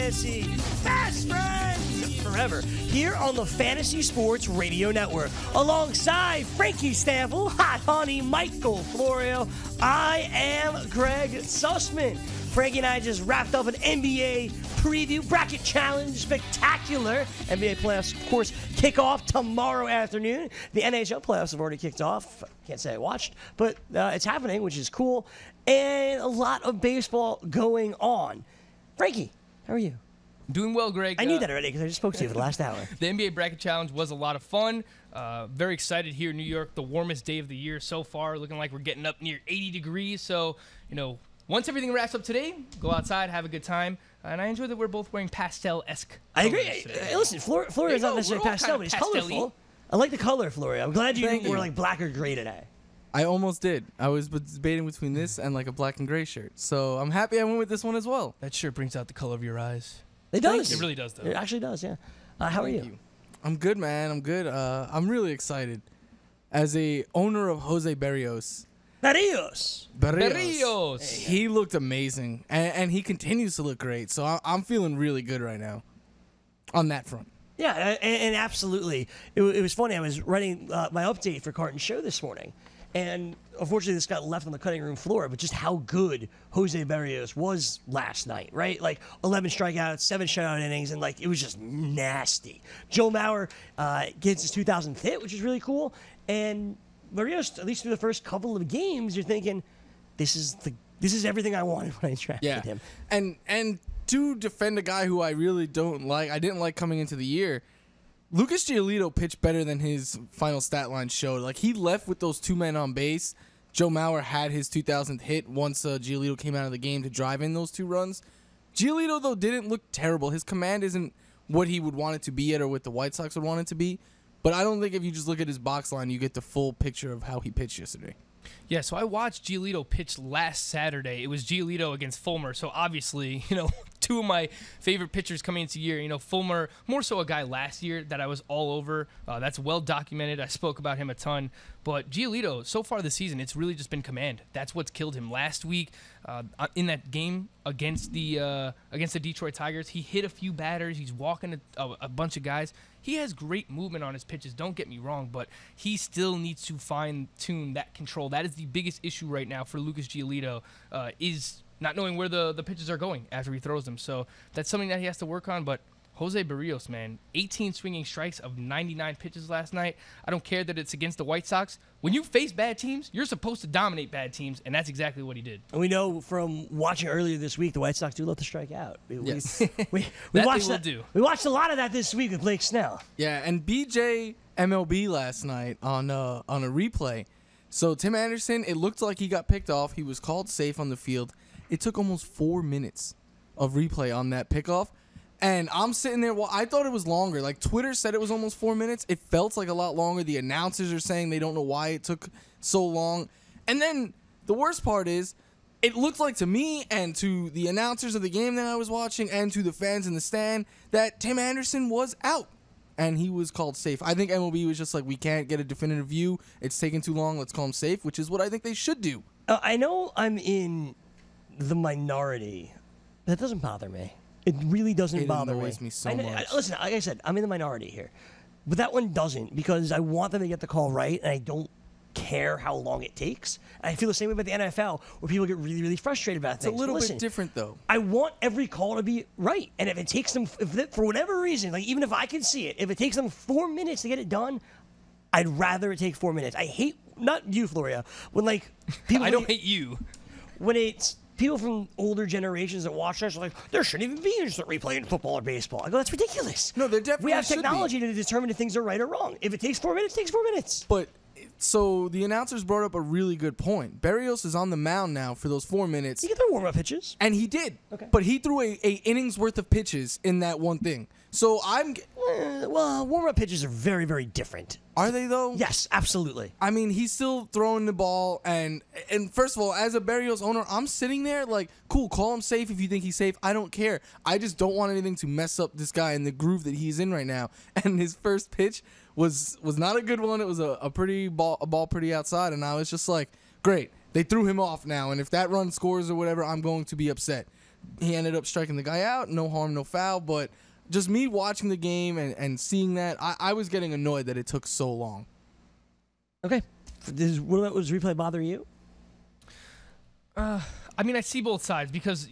fantasy best friends forever here on the Fantasy Sports Radio Network. Alongside Frankie Stampfl, Hot Honey, Michael Florio, I am Gregg Sussman. Frankie and I just wrapped up an NBA preview bracket challenge spectacular. NBA playoffs, of course, kick off tomorrow afternoon. The NHL playoffs have already kicked off. Can't say I watched, but it's happening, which is cool. And a lot of baseball going on. Frankie, how are you? Doing well, Greg. I knew that already because I just spoke to you for the last hour. The NBA Bracket Challenge was a lot of fun. Very excited here in New York. The warmest day of the year so far. Looking like we're getting up near 80 degrees. So, once everything wraps up today, go outside, have a good time. And I enjoy that we're both wearing pastel-esque. I agree. Hey, listen, Florio's not necessarily pastel, but he's colorful. I like the color, Florio. I'm glad you didn't wear like black or gray today. I almost did. I was debating between this and like a black and gray shirt. So I'm happy I went with this one as well. That shirt brings out the color of your eyes. It does. It really does, though. It actually does, yeah. How are you? I'm good, man. I'm good. I'm really excited. As a owner of Jose Berrios. Berrios. He looked amazing. And he continues to look great. So I'm feeling really good right now on that front. Yeah, and absolutely. It was funny. I was writing my update for Carton's show this morning. And unfortunately, this got left on the cutting room floor, but just how good Jose Berrios was last night, right? Like 11 strikeouts, 7 shutout innings, and like it was just nasty. Joe Mauer gets his 2000th hit, which is really cool. And Berrios, at least through the first couple of games, you're thinking, this is everything I wanted when I drafted him. And to defend a guy who I really I didn't like coming into the year, Lucas Giolito pitched better than his final stat line showed. Like, he left with those 2 men on base. Joe Mauer had his 2000th hit once Giolito came out of the game to drive in those 2 runs. Giolito, though, didn't look terrible. His command isn't what he would want it to be at or what the White Sox would want it to be. But I don't think if you just look at his box line, you get the full picture of how he pitched yesterday. Yeah, so I watched Giolito pitch last Saturday. It was Giolito against Fulmer. So obviously, 2 of my favorite pitchers coming into the year. Fulmer, more so a guy last year that I was all over. That's well documented. I spoke about him a ton. But Giolito, so far this season, it's really just been command. That's what's killed him. Last week, in that game against the Detroit Tigers, he hit a few batters. He's walking a bunch of guys. He has great movement on his pitches, don't get me wrong, but he still needs to fine-tune that control. That is the biggest issue right now for Lucas Giolito, is not knowing where the pitches are going after he throws them. So that's something that he has to work on, but Jose Berrios, man, 18 swinging strikes of 99 pitches last night. I don't care that it's against the White Sox. When you face bad teams, you're supposed to dominate bad teams, and that's exactly what he did. And we know from watching earlier this week, the White Sox do love to strike out. Yes. We watched a lot of that this week with Blake Snell. Yeah, and BJ MLB last night on a replay. So Tim Anderson, it looked like he got picked off. He was called safe on the field. It took almost 4 minutes of replay on that pickoff. And I'm sitting there, I thought it was longer. Like, Twitter said it was almost 4 minutes. It felt like a lot longer. The announcers are saying they don't know why it took so long. And then the worst part is, it looked like to me and to the announcers of the game that I was watching and to the fans in the stand that Tim Anderson was out. And he was called safe. I think MLB was just like, we can't get a definitive view. It's taking too long. Let's call him safe, which is what I think they should do. I know I'm in the minority. That doesn't bother me. It really doesn't bother me. It annoys me so much. Listen, like I said, I'm in the minority here. But that one doesn't, because I want them to get the call right, and I don't care how long it takes. And I feel the same way about the NFL, where people get really, really frustrated about things. It's a little bit different, though. I want every call to be right. And if it takes them, for whatever reason, like even if I can see it, if it takes them 4 minutes to get it done, I'd rather it take 4 minutes. I hate, not you, Floria, when like people... I don't hate you. When it's... People from older generations that watch us are like, there shouldn't even be instant replay in football or baseball. I go, that's ridiculous. No, there definitely We have should technology be. to determine if things are right or wrong. If it takes 4 minutes, it takes 4 minutes. But, so the announcers brought up a really good point. Berrios is on the mound now for those 4 minutes. He can throw warm-up pitches. And he did. Okay. But he threw a innings worth of pitches in that one thing. So Well, warm-up pitches are very, very different. Are they, though? Yes, absolutely. I mean, he's still throwing the ball, and first of all, as a Berrios owner, I'm sitting there like, cool, call him safe if you think he's safe. I don't care. I just don't want anything to mess up this guy in the groove that he's in right now. And his first pitch was not a good one. It was a ball pretty outside, and I was just like, great, they threw him off now, and if that run scores or whatever, I'm going to be upset. He ended up striking the guy out. No harm, no foul. But just me watching the game and seeing that, I was getting annoyed that it took so long. Okay. What about, was replay bother you? I mean, I see both sides because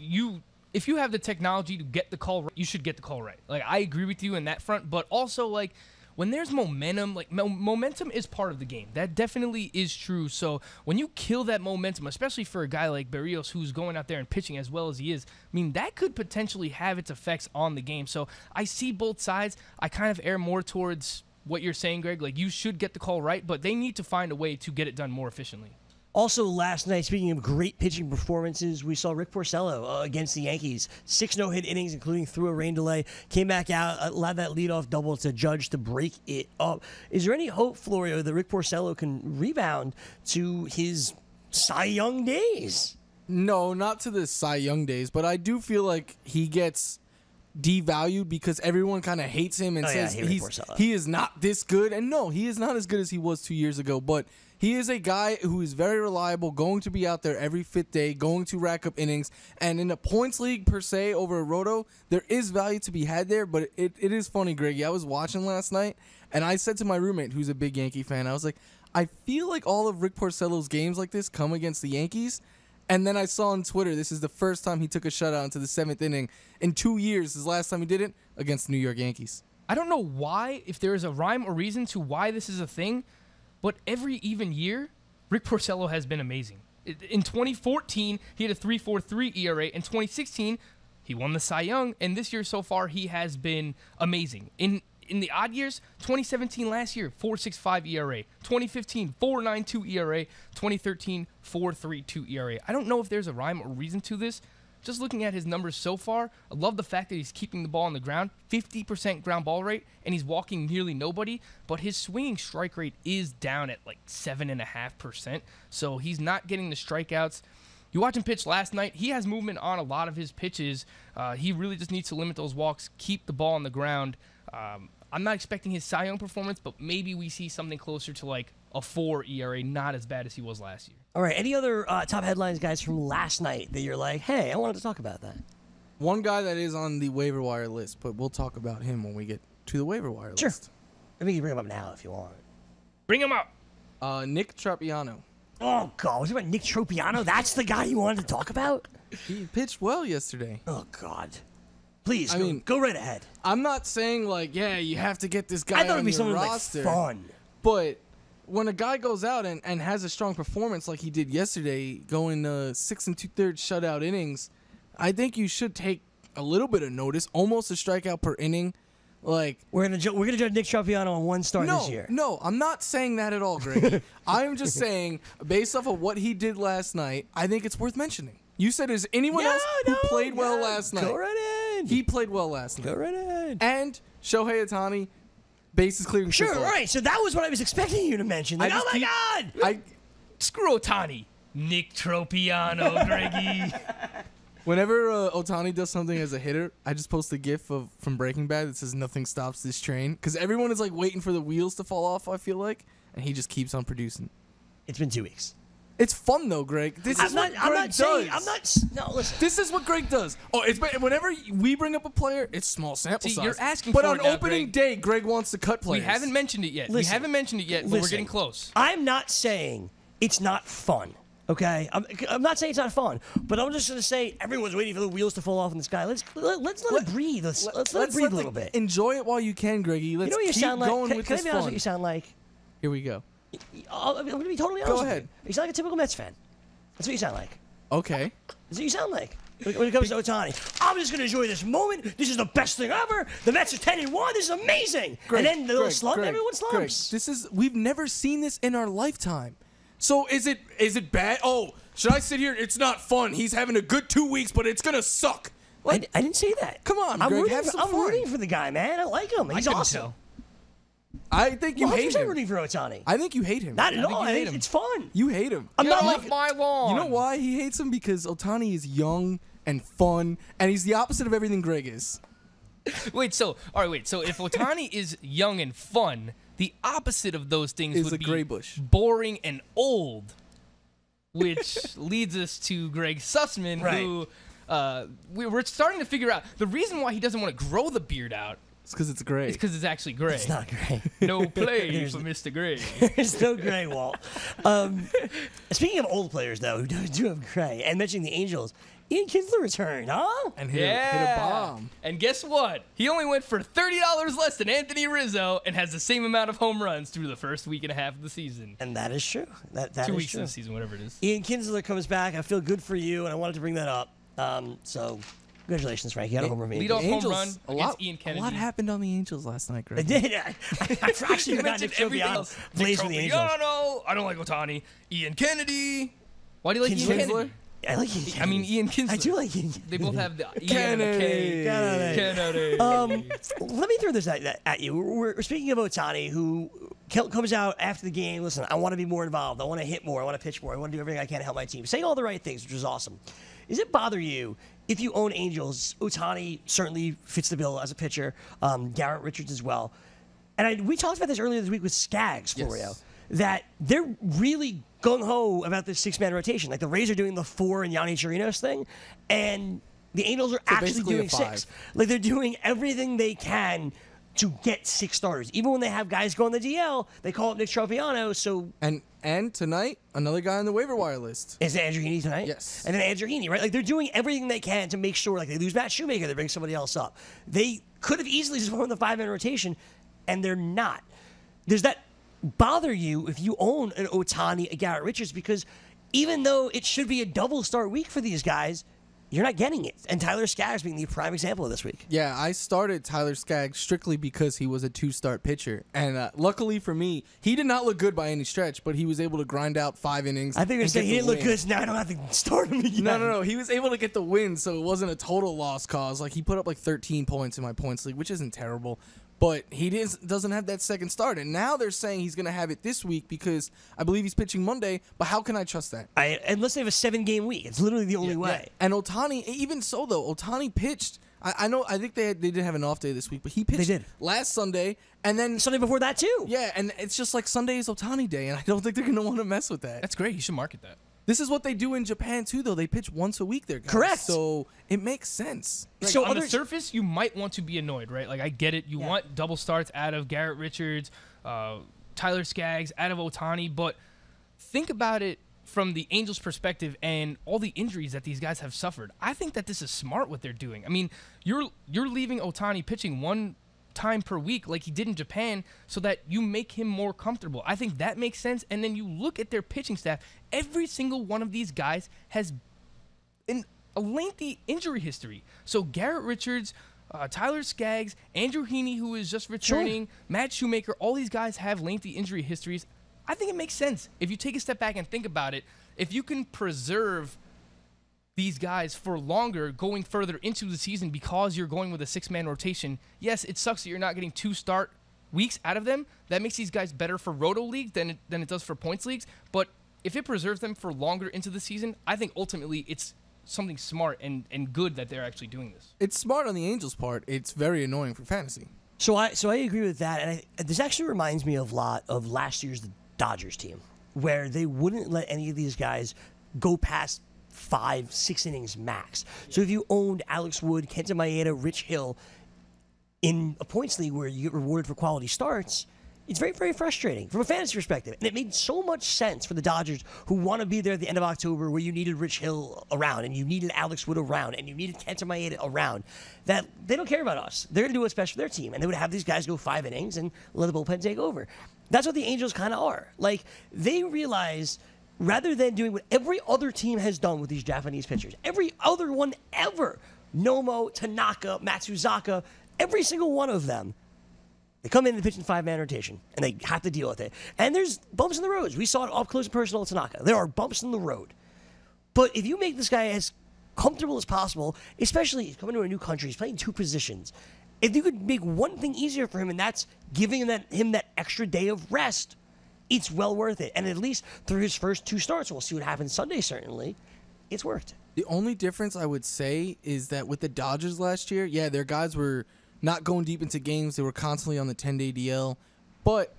if you have the technology to get the call right, you should get the call right. Like, I agree with you in that front, but also, like, when there's momentum, like, momentum is part of the game. That definitely is true. So when you kill that momentum, especially for a guy like Berrios who's going out there and pitching as well as he is, I mean, that could potentially have its effects on the game. So I see both sides. I kind of err more towards what you're saying, Greg. Like, you should get the call right, but they need to find a way to get it done more efficiently. Also, last night, speaking of great pitching performances, we saw Rick Porcello against the Yankees. 6 no-hit innings, including through a rain delay. Came back out, allowed that leadoff double to Judge to break it up. Is there any hope, Florio, that Rick Porcello can rebound to his Cy Young days? No, not to the Cy Young days, but I do feel like he gets devalued because everyone kind of hates him and says he is not this good. And no, he is not as good as he was 2 years ago, but he is a guy who is very reliable, going to be out there every 5th day, going to rack up innings. And in a points league, per se, over a roto, there is value to be had there. But it is funny, Greggy. I was watching last night, and I said to my roommate, who's a big Yankee fan, I was like, I feel like all of Rick Porcello's games like this come against the Yankees. And then I saw on Twitter, this is the first time he took a shutout into the 7th inning in 2 years. His last time he did it against the New York Yankees. I don't know why, if there is a rhyme or reason to why this is a thing, but every even year, Rick Porcello has been amazing. In 2014, he had a 3.43 ERA. In 2016, he won the Cy Young. And this year so far, he has been amazing. In the odd years, 2017 last year, 4.65 ERA. 2015, 4.92 ERA. 2013, 4.32 ERA. I don't know if there's a rhyme or reason to this. Just looking at his numbers so far, I love the fact that he's keeping the ball on the ground, 50% ground ball rate, and he's walking nearly nobody, but his swinging strike rate is down at like 7.5%, so he's not getting the strikeouts. You watch him pitch last night, he has movement on a lot of his pitches. He really just needs to limit those walks, keep the ball on the ground. I'm not expecting his Cy Young performance, but maybe we see something closer to like a 4 ERA, not as bad as he was last year. All right, any other top headlines, guys, from last night that you're like, hey, I wanted to talk about that? One guy that is on the waiver wire list, but we'll talk about him when we get to the waiver wire list. I mean, you bring him up now if you want. Bring him up. Nick Tropiano. Oh, God. Was it about Nick Tropiano? That's the guy you wanted to talk about? He pitched well yesterday. Oh, God. Please, I mean, go right ahead. I'm not saying, like, yeah, you have to get this guy I thought on it'd be your something roster. like fun. But when a guy goes out and has a strong performance like he did yesterday, going 6 2/3 shutout innings, I think you should take a little bit of notice, almost a strikeout per inning. Like, we're gonna judge Nick Tropiano on one start this year. No, I'm not saying that at all, Greg. I'm just saying, based off of what he did last night, I think it's worth mentioning. You said, is anyone else who played well last night? Go right in. He played well last night. Go right in. And Shohei Ohtani, bases clearing. Sure, right. So that was what I was expecting you to mention. Like, oh my God! Screw Ohtani. Nick Tropiano, Greggy. Whenever Ohtani does something as a hitter, I just post a GIF from Breaking Bad that says "Nothing stops this train" because everyone is like waiting for the wheels to fall off. I feel like, and he just keeps on producing. It's been 2 weeks. It's fun though, Greg. This is what Greg does. No, listen. This is what Greg does. Oh, whenever we bring up a player, it's small sample size. You're asking but for on it now, opening day, Greg wants to cut players. We haven't mentioned it yet. But we're getting close. I'm not saying it's not fun. Okay, I'm not saying it's not fun, but I'm just gonna say everyone's waiting for the wheels to fall off in the sky. Let's let it breathe. Let's let it breathe a little bit. Enjoy it while you can, Greggy. Let's keep going with this fun. Can I be honest what you sound like? Here we go. I'm gonna be totally honest. Go ahead. You sound like a typical Mets fan. That's what you sound like. Okay. That's what you sound like. When it comes to Ohtani, I'm just going to enjoy this moment. This is the best thing ever. The Mets are 10-1. This is amazing. Greg, and then the little slump, everyone slumps. Greg, we've never seen this in our lifetime. So is it bad? Oh, should I sit here? It's not fun. He's having a good 2 weeks, but it's going to suck. I didn't say that. Come on, I'm Greg, rooting for the guy, man. I like him. He's awesome. Tell. I think you hate him. I'm rooting for Ohtani. I think you hate him. Not at all. It's fun. You hate him. I'm not like my lawn. You know why he hates him? Because Ohtani is young and fun, and he's the opposite of everything Greg is. Wait, so if Ohtani is young and fun, the opposite of those things would be gray bush, boring and old, which leads us to Greg Sussman, right. who we're starting to figure out the reason why he doesn't want to grow the beard out. It's because it's gray. It's because it's actually gray. It's not gray. No play for Mr. Gray. There's no gray, Walt. Speaking of old players, though, who do have gray, and mentioning the Angels, Ian Kinsler returned, huh? And hit a bomb. And guess what? He only went for $30 less than Anthony Rizzo and has the same amount of home runs through the first week and a half of the season. And that is true. That 2 is weeks true. of the season, whatever it is. Ian Kinsler comes back. I feel good for you, and I wanted to bring that up. So, congratulations, Frank. You got a home run. Lead off home run a against lot, Ian Kennedy. A lot happened on the Angels last night, Greg. I did. I actually forgot Nick Tropiano plays for the Angels. I don't like Ohtani. Ian Kennedy. Why do you like Ian Kennedy? I like Ian Kennedy. I mean, Ian Kinsler. I do like Ian Kennedy. They both have the Ian and the K. Kennedy. Let me throw this at you. We're speaking of Ohtani, who comes out after the game. Listen, I want to be more involved. I want to hit more. I want to pitch more. I want to do everything I can to help my team. Saying all the right things, which is awesome. Does it bother you if you own Angels? Ohtani certainly fits the bill as a pitcher. Garrett Richards as well. And we talked about this earlier this week with Skaggs, Florio. Yes. That they're really gung-ho about this six-man rotation. Like the Rays are doing the 4 and Yanni Chirinos thing, and the Angels are actually doing 6. Like they're doing everything they can to get 6 starters. Even when they have guys go on the DL, they call up Nick Tropiano. So and tonight, another guy on the waiver wire list. Is it Andrew Heaney tonight? Yes. And then Andrew Heaney, right? Like they're doing everything they can to make sure, like they lose Matt Shoemaker, they bring somebody else up. They could have easily just won the 5-man rotation, and they're not. Does that bother you if you own an Ohtani, a Garrett Richards? Because even though it should be a double start week for these guys, you're not getting it. And Tyler Skaggs being the prime example of this week. Yeah, I started Tyler Skaggs strictly because he was a 2-start pitcher. And luckily for me, he did not look good by any stretch, but he was able to grind out 5 innings. I think you're going to say he didn't look good, so now I don't have to start him again. No. He was able to get the win, so it wasn't a total lost cause. Like, he put up like 13 points in my points league, which isn't terrible. But he doesn't have that second start. And now they're saying he's going to have it this week because I believe he's pitching Monday. But how can I trust that? Unless they have a 7-game week. It's literally the only way. Yeah. And Ohtani, even so, though, Ohtani pitched. I think they did have an off day this week, but he pitched last Sunday. And then Sunday before that, too. Yeah, and it's just like Sunday is Ohtani Day, and I don't think they're going to want to mess with that. That's great. You should market that. This is what they do in Japan, too, though. They pitch once a week there, guys. Correct. So it makes sense. Like, so on the surface, you might want to be annoyed, right? Like, I get it. You want double starts out of Garrett Richards, Tyler Skaggs, out of Ohtani. But think about it from the Angels' perspective and all the injuries that these guys have suffered. I think that this is smart what they're doing. I mean, you're leaving Ohtani pitching one time per week like he did in Japan so that you make him more comfortable. I think that makes sense. And then you look at their pitching staff. Every single one of these guys has a lengthy injury history. So Garrett Richards, Tyler Skaggs, Andrew Heaney, who is just returning, Matt Shoemaker, all these guys have lengthy injury histories. I think it makes sense. If you take a step back and think about it, if you can preserve these guys for longer going further into the season because you're going with a 6-man rotation, yes, it sucks that you're not getting 2 start weeks out of them. That makes these guys better for roto leagues than it does for points leagues. But if it preserves them for longer into the season, I think ultimately it's something smart and good that they're actually doing this. It's smart on the Angels' part. It's very annoying for fantasy. So I agree with that. And this actually reminds me a lot of last year's Dodgers team, where they wouldn't let any of these guys go past 5-6 innings max. So if you owned Alex Wood, Kenta Maeda, Rich Hill in a points league where you get rewarded for quality starts, it's very, very frustrating from a fantasy perspective. And it made so much sense for the Dodgers, who want to be there at the end of October, where you needed Rich Hill around and you needed Alex Wood around and you needed Kenta Maeda around, that they don't care about us. They're going to do what's best for their team. And they would have these guys go 5 innings and let the bullpen take over. That's what the Angels kind of are. Like, they realize, rather than doing what every other team has done with these Japanese pitchers, every other one ever, Nomo, Tanaka, Matsuzaka, every single one of them, they come in and pitch in 5-man rotation, and they have to deal with it. And there's bumps in the roads. We saw it up close and personal with Tanaka. There are bumps in the road. But if you make this guy as comfortable as possible, especially he's coming to a new country, he's playing 2 positions, if you could make one thing easier for him, and that's giving him that extra day of rest, it's well worth it. And at least through his first 2 starts, we'll see what happens Sunday, certainly, it's worked. The only difference I would say is that with the Dodgers last year, yeah, their guys were not going deep into games. They were constantly on the 10-day DL. But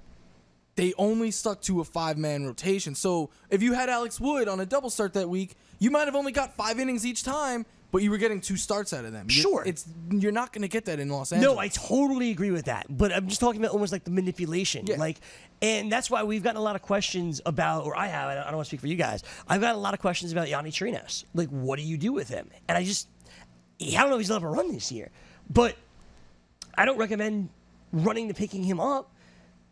they only stuck to a 5-man rotation. So if you had Alex Wood on a double start that week, you might have only got 5 innings each time but you were getting 2 starts out of them. Sure. You're not going to get that in Los Angeles. No, I totally agree with that. But I'm just talking about almost like the manipulation. Yeah. And that's why we've gotten a lot of questions about, or I have, I don't want to speak for you guys. I've got a lot of questions about Yanni Trinos. Like, what do you do with him? And I don't know if he's ever run this year. But I don't recommend running to picking him up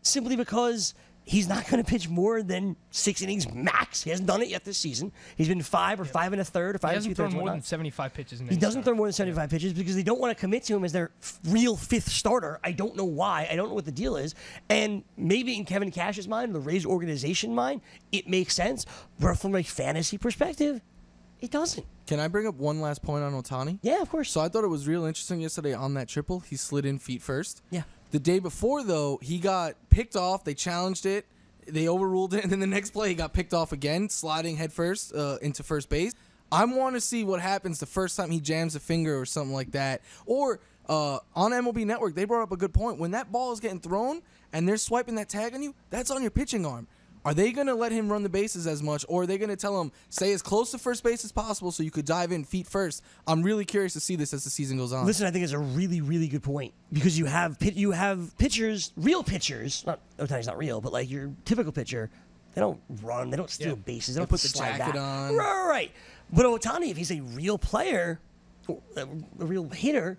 simply because he's not going to pitch more than 6 innings max. He hasn't done it yet this season. He's been 5 or 5 1/3 or 5 2/3. He hasn't thrown more than 75 pitches in He doesn't throw more than 75 pitches because they don't want to commit to him as their real 5th starter. I don't know why. I don't know what the deal is. And maybe in Kevin Cash's mind, the Rays organization mind, it makes sense. But from a fantasy perspective, it doesn't. Can I bring up one last point on Ohtani? Yeah, of course. So I thought it was real interesting yesterday on that triple. He slid in feet first. Yeah. The day before, though, he got picked off. They challenged it. They overruled it. And then the next play, he got picked off again, sliding head first into first base. I want to see what happens the first time he jams a finger or something like that. Or on MLB Network, they brought up a good point. When that ball is getting thrown and they're swiping that tag on you, that's on your pitching arm. Are they going to let him run the bases as much, or are they going to tell him, stay as close to first base as possible so you could dive in feet first? I'm really curious to see this as the season goes on. Listen, I think it's a really, really good point because you have pitchers, real pitchers. Not Ohtani's not real, but like your typical pitcher, they don't run, they don't steal bases, they don't put the slide jacket back. on. Right. But Ohtani, if he's a real player, a real hitter,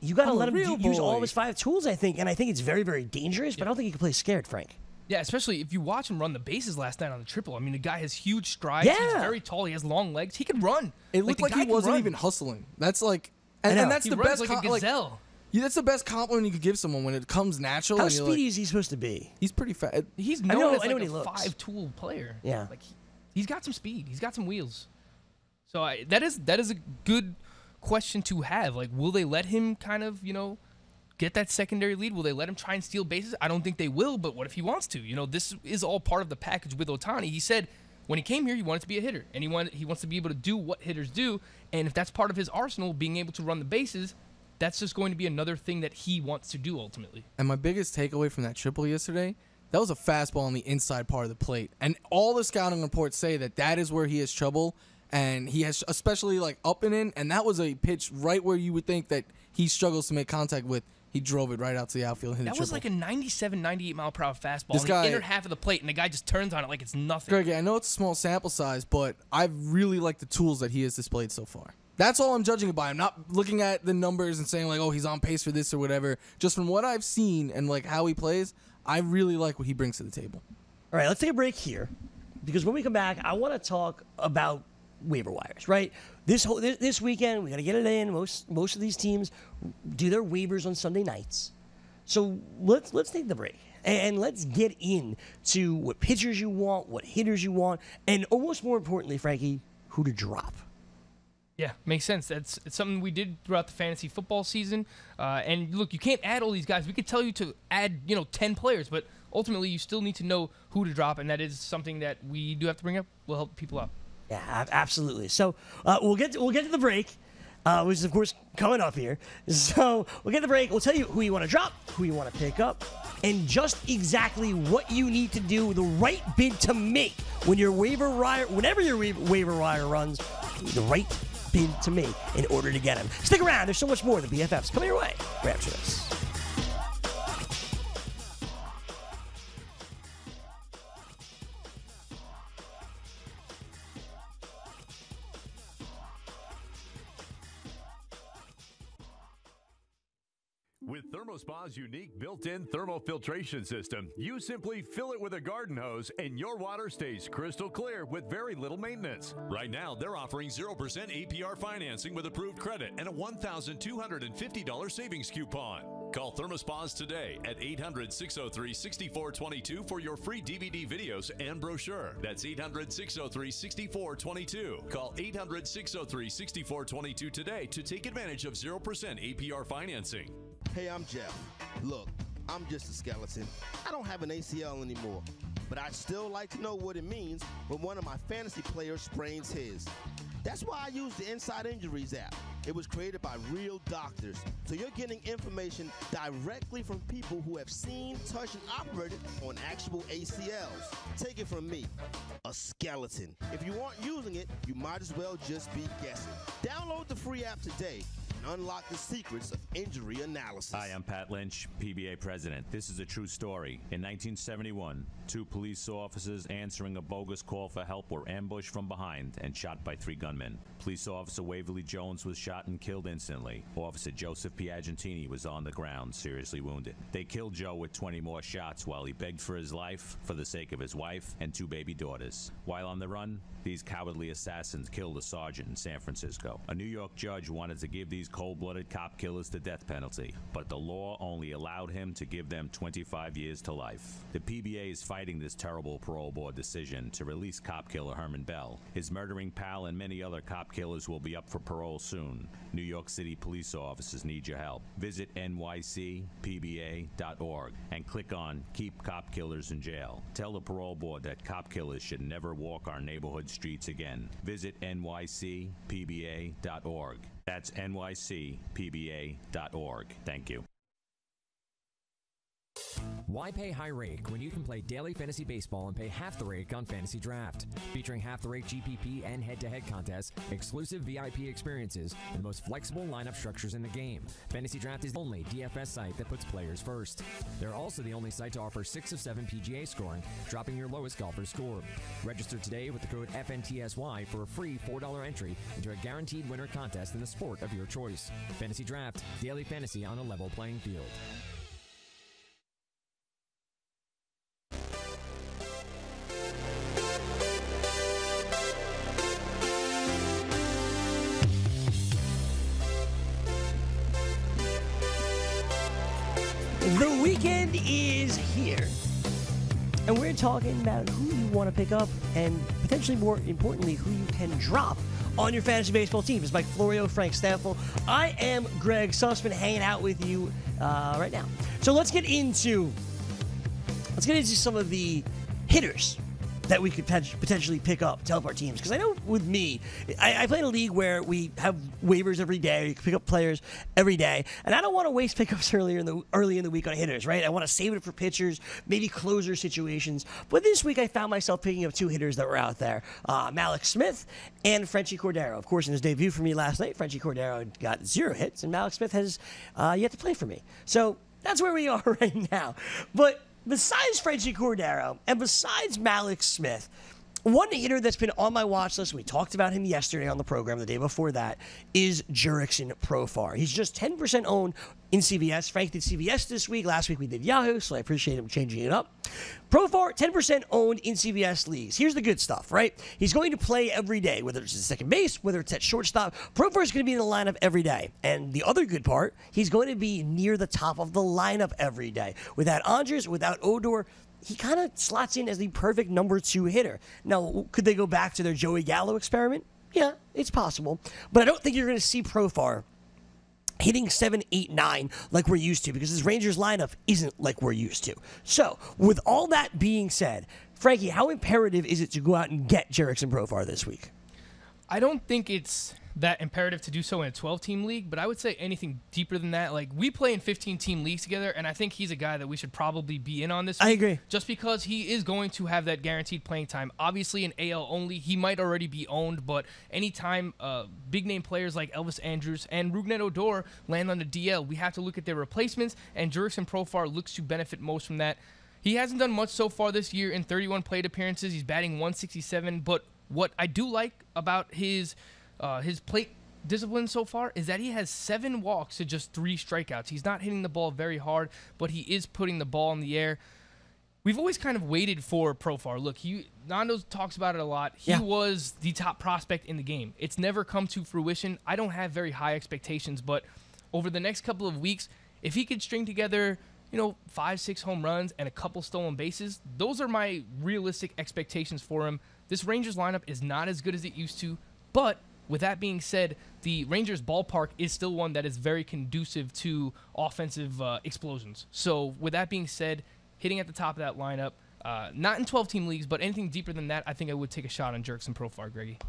you got to let him use all of his 5 tools, I think. And I think it's very, very dangerous, but I don't think he can play scared, Frank. Yeah, especially if you watch him run the bases last night on the triple. I mean, the guy has huge strides. Yeah. He's very tall. He has long legs. He can run. It looked like he wasn't even hustling. That's like, and that's the best. He runs like a gazelle. That's the best compliment you could give someone when it comes natural. How and you're speedy is he supposed to be? He's pretty fast. He's known as I know like he a looks. 5-tool player. Yeah. Like he's got some speed. He's got some wheels. So that is a good question to have. Like, will they let him kind of, get that secondary lead? Will they let him try and steal bases? I don't think they will, but what if he wants to? This is all part of the package with Ohtani. He said when he came here, he wanted to be a hitter, and he wants to be able to do what hitters do, and if that's part of his arsenal, being able to run the bases, that's just going to be another thing that he wants to do ultimately. And my biggest takeaway from that triple yesterday, that was a fastball on the inside part of the plate. And all the scouting reports say that is where he has trouble, and he has especially like up and in, and that was a pitch right where you would think that he struggles to make contact with. He drove it right out to the outfield and hit That a was triple. like a 97, 98 mile per hour fastball in the inner half of the plate, and the guy just turns on it like it's nothing. Gregg, I know it's a small sample size, but I really like the tools that he has displayed so far. That's all I'm judging it by. I'm not looking at the numbers and saying like, oh, he's on pace for this or whatever. Just from what I've seen and like how he plays, I really like what he brings to the table. All right, let's take a break here because when we come back, I want to talk about waiver wires, right? This weekend, we got to get it in. Most of these teams do their waivers on Sunday nights. So let's take the break and let's get into what pitchers you want, what hitters you want, and almost more importantly, Frankie, who to drop. Yeah, makes sense. It's something we did throughout the fantasy football season. And look, you can't add all these guys. We could tell you to add, 10 players, but ultimately you still need to know who to drop, and that is something that we do have to bring up. We'll help people out. Yeah, absolutely. So we'll get to the break, which is of course coming up here. So we'll get to the break. We'll tell you who you want to drop, who you want to pick up, and just exactly what you need to do, the right bid to make when your whenever your waiver wire runs, the right bid to make in order to get him. Stick around. There's so much more. The BFFs coming your way right after this. With ThermoSpa's unique built-in thermofiltration system, you simply fill it with a garden hose and your water stays crystal clear with very little maintenance. Right now, they're offering 0% APR financing with approved credit and a $1,250 savings coupon. Call ThermoSpas today at 800-603-6422 for your free DVD videos and brochure. That's 800-603-6422. Call 800-603-6422 today to take advantage of 0% APR financing. Hey, I'm Jeff. Look, I'm just a skeleton. I don't have an ACL anymore, but I'd still like to know what it means when one of my fantasy players sprains his. That's why I use the Inside Injuries app. It was created by real doctors, so you're getting information directly from people who have seen, touched, and operated on actual ACLs. Take it from me, a skeleton. If you aren't using it, you might as well just be guessing. Download the free app today and unlock the secrets of injury analysis. Hi, I'm Pat Lynch, PBA president. This is a true story. In 1971, 2 police officers answering a bogus call for help were ambushed from behind and shot by 3 gunmen. Police officer Waverly Jones was shot and killed instantly. Officer Joseph Piagentini was on the ground, seriously wounded. They killed Joe with 20 more shots while he begged for his life for the sake of his wife and 2 baby daughters. While on the run, these cowardly assassins killed a sergeant in San Francisco. A New York judge wanted to give these cold-blooded cop killers the death penalty, but the law only allowed him to give them 25 years to life. The PBA is fighting this terrible parole board decision to release cop killer Herman Bell. His murdering pal and many other cop killers will be up for parole soon. New York City police officers need your help. Visit nycpba.org and click on Keep Cop Killers in Jail. Tell the parole board that cop killers should never walk our neighborhood streets again. Visit nycpba.org. That's nycpba.org. Thank you. Why pay high rake when you can play daily fantasy baseball and pay half the rake on Fantasy Draft? Featuring half the rake GPP and head-to-head contests, exclusive VIP experiences, and the most flexible lineup structures in the game. Fantasy Draft is the only DFS site that puts players first. They're also the only site to offer 6 of 7 PGA scoring, dropping your lowest golfer's score. Register today with the code FNTSY for a free $4 entry into a guaranteed winner contest in the sport of your choice. Fantasy Draft, daily fantasy on a level playing field. The weekend is here, and we're talking about who you want to pick up and potentially more importantly, who you can drop on your fantasy baseball team. It's Mike Florio, Frank Stampfl. I am Gregg Sussman hanging out with you right now. So let's get into some of the hitters that we could potentially pick up to help our teams. Because I know with me, I play in a league where we have waivers every day. You can pick up players every day. And I don't want to waste pickups early in the week on hitters, right? I want to save it for pitchers, maybe closer situations. But this week I found myself picking up 2 hitters that were out there. Mallex Smith and Frenchie Cordero. Of course, in his debut for me last night, Frenchie Cordero got 0 hits, and Mallex Smith has yet to play for me. So that's where we are right now. But besides Frenchie Cordero and besides Mallex Smith, one hitter that's been on my watch list, we talked about him yesterday on the program, the day before that, is Jurickson Profar. He's just 10% owned in CBS. Frank did CBS this week. Last week we did Yahoo, so I appreciate him changing it up. Profar, 10% owned in CBS leagues. Here's the good stuff, right? He's going to play every day, whether it's at second base, whether it's at shortstop. Profar is going to be in the lineup every day. And the other good part, he's going to be near the top of the lineup every day. Without Andres, without Odor, he kind of slots in as the perfect number 2 hitter. Now, could they go back to their Joey Gallo experiment? Yeah, it's possible. But I don't think you're going to see Profar hitting 7, 8, 9 like we're used to, because his Rangers lineup isn't like we're used to. So, with all that being said, Frankie, how imperative is it to go out and get Jurickson Profar this week? I don't think it's that imperative to do so in a 12-team league, but I would say anything deeper than that. Like, we play in 15-team leagues together, and I think he's a guy that we should probably be in on this week. I agree. Just because he is going to have that guaranteed playing time. Obviously, in AL only, he might already be owned, but anytime big-name players like Elvis Andrus and Rougned Odor land on the DL, we have to look at their replacements, and Jurickson Profar looks to benefit most from that. He hasn't done much so far this year in 31 plate appearances. He's batting .167, but what I do like about his plate discipline so far is that he has 7 walks to just 3 strikeouts. He's not hitting the ball very hard, but he is putting the ball in the air. We've always kind of waited for Profar. Look, Nando talks about it a lot. He was the top prospect in the game. It's never come to fruition. I don't have very high expectations, but over the next couple of weeks, if he could string together 5, 6 home runs and a couple stolen bases, those are my realistic expectations for him. This Rangers lineup is not as good as it used to, but with that being said, the Rangers ballpark is still one that is very conducive to offensive explosions. So with that being said, hitting at the top of that lineup, not in 12-team leagues, but anything deeper than that, I think I would take a shot on Jurickson Profar, Greggy.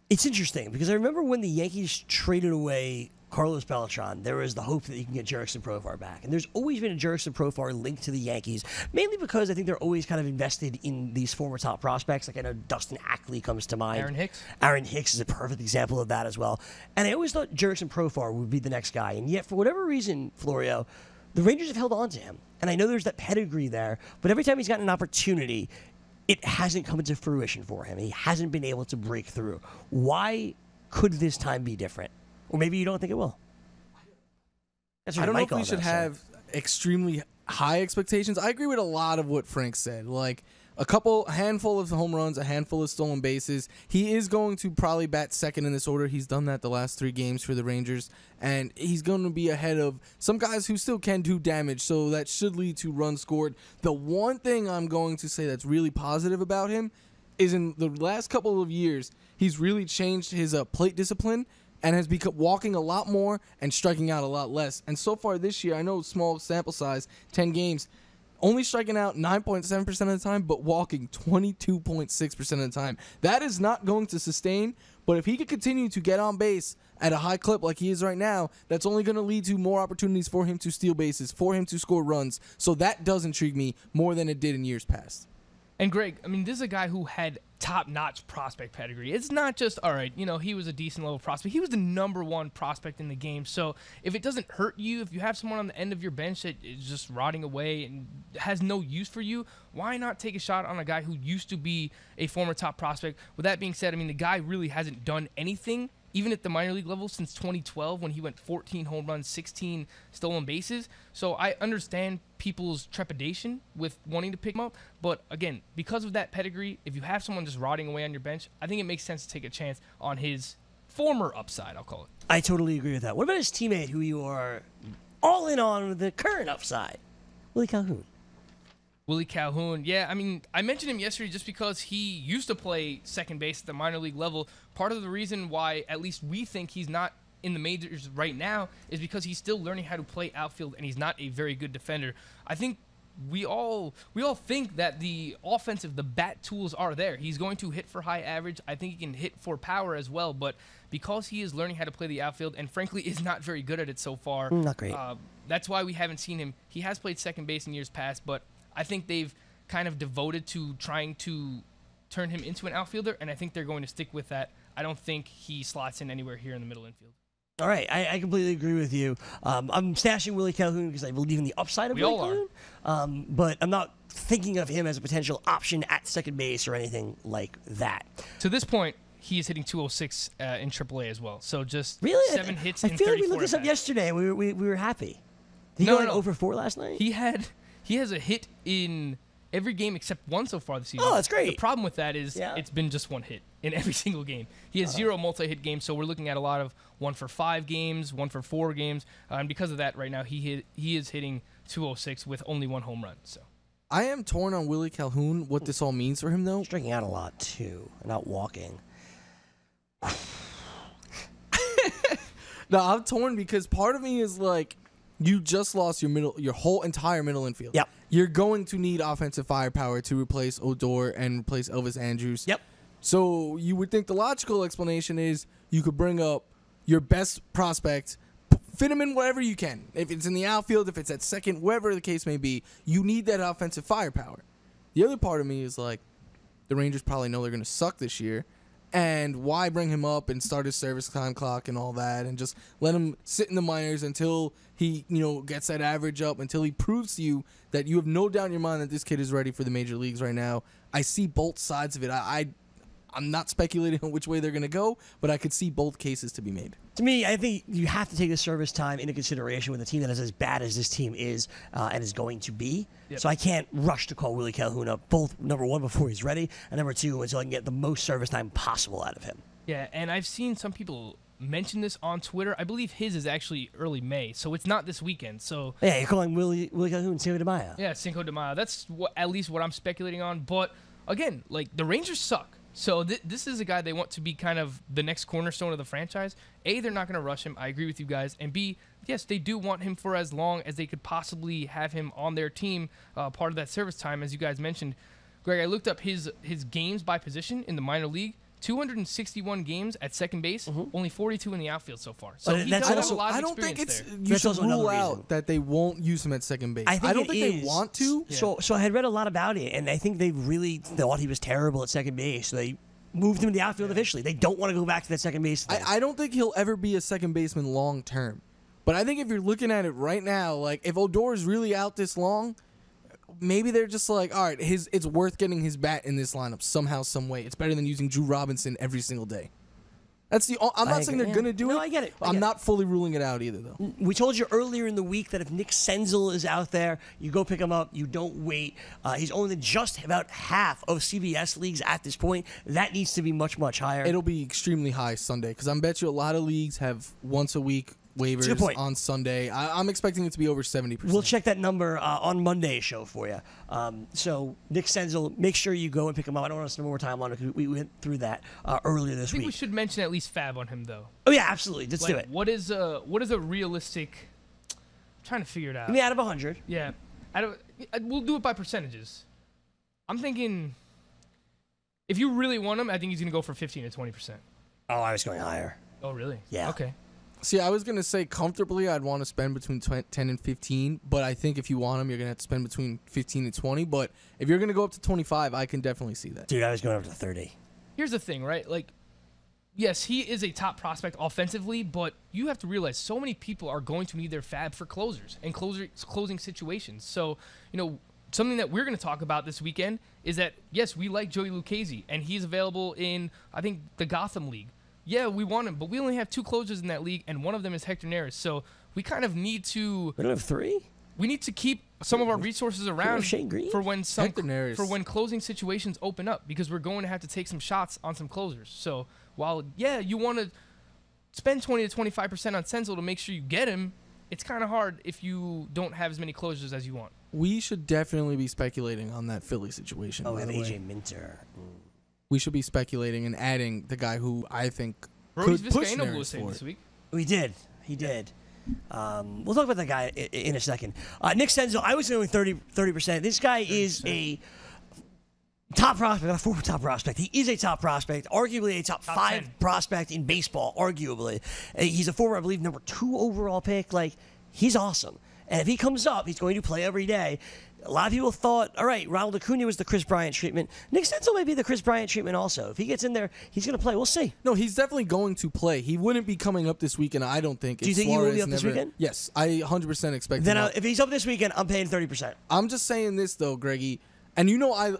It's interesting because I remember when the Yankees traded away Carlos Beltran, there was the hope that you can get Jurickson Profar back. And there's always been a Jurickson Profar linked to the Yankees, mainly because I think they're always kind of invested in these former top prospects. Like I know Dustin Ackley comes to mind. Aaron Hicks is a perfect example of that as well. And I always thought Jurickson Profar would be the next guy. And yet, for whatever reason, Florio, the Rangers have held on to him. And I know there's that pedigree there, but every time he's gotten an opportunity, it hasn't come into fruition for him. He hasn't been able to break through. Why could this time be different? Or maybe you don't think it will. I don't know if we should have extremely high expectations. I agree with a lot of what Frank said. Like a handful of home runs, a handful of stolen bases. He is going to probably bat second in this order. He's done that the last 3 games for the Rangers. And he's going to be ahead of some guys who still can do damage. So that should lead to runs scored. The one thing I'm going to say that's really positive about him is in the last couple of years, he's really changed his plate discipline and has become walking a lot more and striking out a lot less. And so far this year, I know small sample size, 10 games, only striking out 9.7% of the time, but walking 22.6% of the time. That is not going to sustain, but if he could continue to get on base at a high clip like he is right now, that's only going to lead to more opportunities for him to steal bases, for him to score runs. So that does intrigue me more than it did in years past. And Greg, I mean, this is a guy who had top-notch prospect pedigree. It's not just, all right, he was a decent level prospect. He was the #1 prospect in the game. So if it doesn't hurt you, if you have someone on the end of your bench that is just rotting away and has no use for you, why not take a shot on a guy who used to be a former top prospect? With that being said, I mean, the guy really hasn't done anything, even at the minor league level, since 2012 when he went 14 home runs, 16 stolen bases. So I understand people's trepidation with wanting to pick him up. But again, because of that pedigree, if you have someone just rotting away on your bench, I think it makes sense to take a chance on his former upside, I'll call it. I totally agree with that. What about his teammate who you are all in on with the current upside? Willie Calhoun. Willie Calhoun, yeah, I mean, I mentioned him yesterday just because he used to play second base at the minor league level. Part of the reason why at least we think he's not in the majors right now is because he's still learning how to play outfield and he's not a very good defender. I think we all think that the bat tools are there. He's going to hit for high average. I think he can hit for power as well, but because he is learning how to play the outfield and frankly is not very good at it so far, not great. That's why we haven't seen him. He has played second base in years past, but I think they've kind of devoted to trying to turn him into an outfielder, and I think they're going to stick with that. I don't think he slots in anywhere here in the middle infield. All right, I completely agree with you. I'm stashing Willie Calhoun because I believe in the upside of Willie Calhoun, but I'm not thinking of him as a potential option at second base or anything like that. To this point, he is hitting 206 in AAA as well. So just really? 7 hits I in 34 feel like we looked this up yesterday, and we were happy. Did he go like 0 for 4 last night? He has a hit in every game except one so far this season. Oh, that's great. The problem with that is it's been just 1 hit in every single game. He has 0 multi-hit games, so we're looking at a lot of 1 for 5 games, 1 for 4 games, and because of that, right now he is hitting 206 with only 1 home run. So I am torn on Willie Calhoun. What this all means for him, though, striking out a lot too, not walking. No, I'm torn because part of me is like, you just lost your whole entire middle infield. Yep. You're going to need offensive firepower to replace Odor and replace Elvis Andrus. Yep. So you would think the logical explanation is you could bring up your best prospect, fit him in wherever you can. If it's in the outfield, if it's at second, wherever the case may be, you need that offensive firepower. The other part of me is like, the Rangers probably know they're going to suck this year. And why bring him up and start his service time clock and all that and just let him sit in the minors until he, gets that average up, until he proves to you that you have no doubt in your mind that this kid is ready for the major leagues right now. I see both sides of it. I'm not speculating on which way they're going to go, but I could see both cases to be made. To me, I think you have to take the service time into consideration with a team that is as bad as this team is and is going to be. Yep. So I can't rush to call Willie Calhoun up, both, number 1, before he's ready, and number 2, until I can get the most service time possible out of him. Yeah, and I've seen some people mention this on Twitter. I believe his is actually early May, so it's not this weekend. So yeah, you're calling Willie Calhoun Cinco de Mayo. Yeah, Cinco de Mayo. That's at least what I'm speculating on. But again, like, the Rangers suck. So this is a guy they want to be kind of the next cornerstone of the franchise. A, they're not going to rush him. I agree with you guys. And B, yes, they do want him for as long as they could possibly have him on their team, part of that service time, as you guys mentioned. Greg, I looked up his games by position in the minor league. 261 games at second base, only 42 in the outfield so far. So he that's does have also- a lot of I don't think experience it's there. you That's should also rule another reason. out that they won't use him at second base. I don't think they want to. So I had read a lot about it, and I think they really thought he was terrible at second base. So they moved him to the outfield officially. They don't want to go back to that second base thing. I don't think he'll ever be a second baseman long term. But I think if you're looking at it right now, like if Odor's really out this long, maybe they're just like, all right, it's worth getting his bat in this lineup somehow, some way. It's better than using Drew Robinson every single day. That's the. I'm not saying they're gonna do it. No, I get it. I'm not fully ruling it out either, though. We told you earlier in the week that if Nick Senzel is out there, you go pick him up. You don't wait. He's only just about half of CBS leagues at this point. That needs to be much, much higher. It'll be extremely high Sunday because I bet you a lot of leagues have once a week waivers on Sunday. I'm expecting it to be over 70%. We'll check that number on Monday's show for you. So Nick Senzel, make sure you go and pick him up. I don't want to spend more time on it because we went through that earlier this I think week. we should mention at least fab on him, though. Oh yeah, absolutely. Let's do it. What is a realistic? I'm trying to figure it out. Give me out of 100. Yeah, we'll do it by percentages. I'm thinking if you really want him, I think he's gonna go for 15 to 20%. Oh, I was going higher. Oh, really? Yeah. Okay. See, I was going to say comfortably I'd want to spend between 10 and 15, but I think if you want him, you're going to have to spend between 15 and 20. But if you're going to go up to 25, I can definitely see that. Dude, I was going up to 30. Here's the thing, right? Like, yes, he is a top prospect offensively, but you have to realize so many people are going to need their fab for closers and closing situations. So, something that we're going to talk about this weekend is that, yes, we like Joey Lucchesi, and he's available in, I think, the Gotham League. Yeah, we want him, but we only have 2 closers in that league, and one of them is Hector Neris. So we kind of need to. We don't have 3? We need to keep some of our resources around for when closing situations open up, because we're going to have to take some shots on some closers. So while you want to spend 20 to 25% on Senzel to make sure you get him, it's kind of hard if you don't have as many closers as you want. We should definitely be speculating on that Philly situation. Oh, we have AJ Minter. We should be speculating and adding the guy who I think Brody's could push Vizcaino blew us Neris in for this it. week. We did. He did. We'll talk about that guy in a second. Nick Senzel, I was going 30%. This guy is a top prospect, not a former top prospect. He is a top prospect, arguably a top 5 10 prospect in baseball, arguably. He's a former, I believe, number 2 overall pick. Like, he's awesome. And if he comes up, he's going to play every day. A lot of people thought, all right, Ronald Acuna was the Chris Bryant treatment. Nick Senzel may be the Chris Bryant treatment also. If he gets in there, he's going to play. We'll see. No, he's definitely going to play. He wouldn't be coming up this weekend, I don't think. Do you think he will be up this weekend? Yes, I 100% expect Then him. if he's up this weekend, I'm paying 30%. I'm just saying this, though, Greggy. And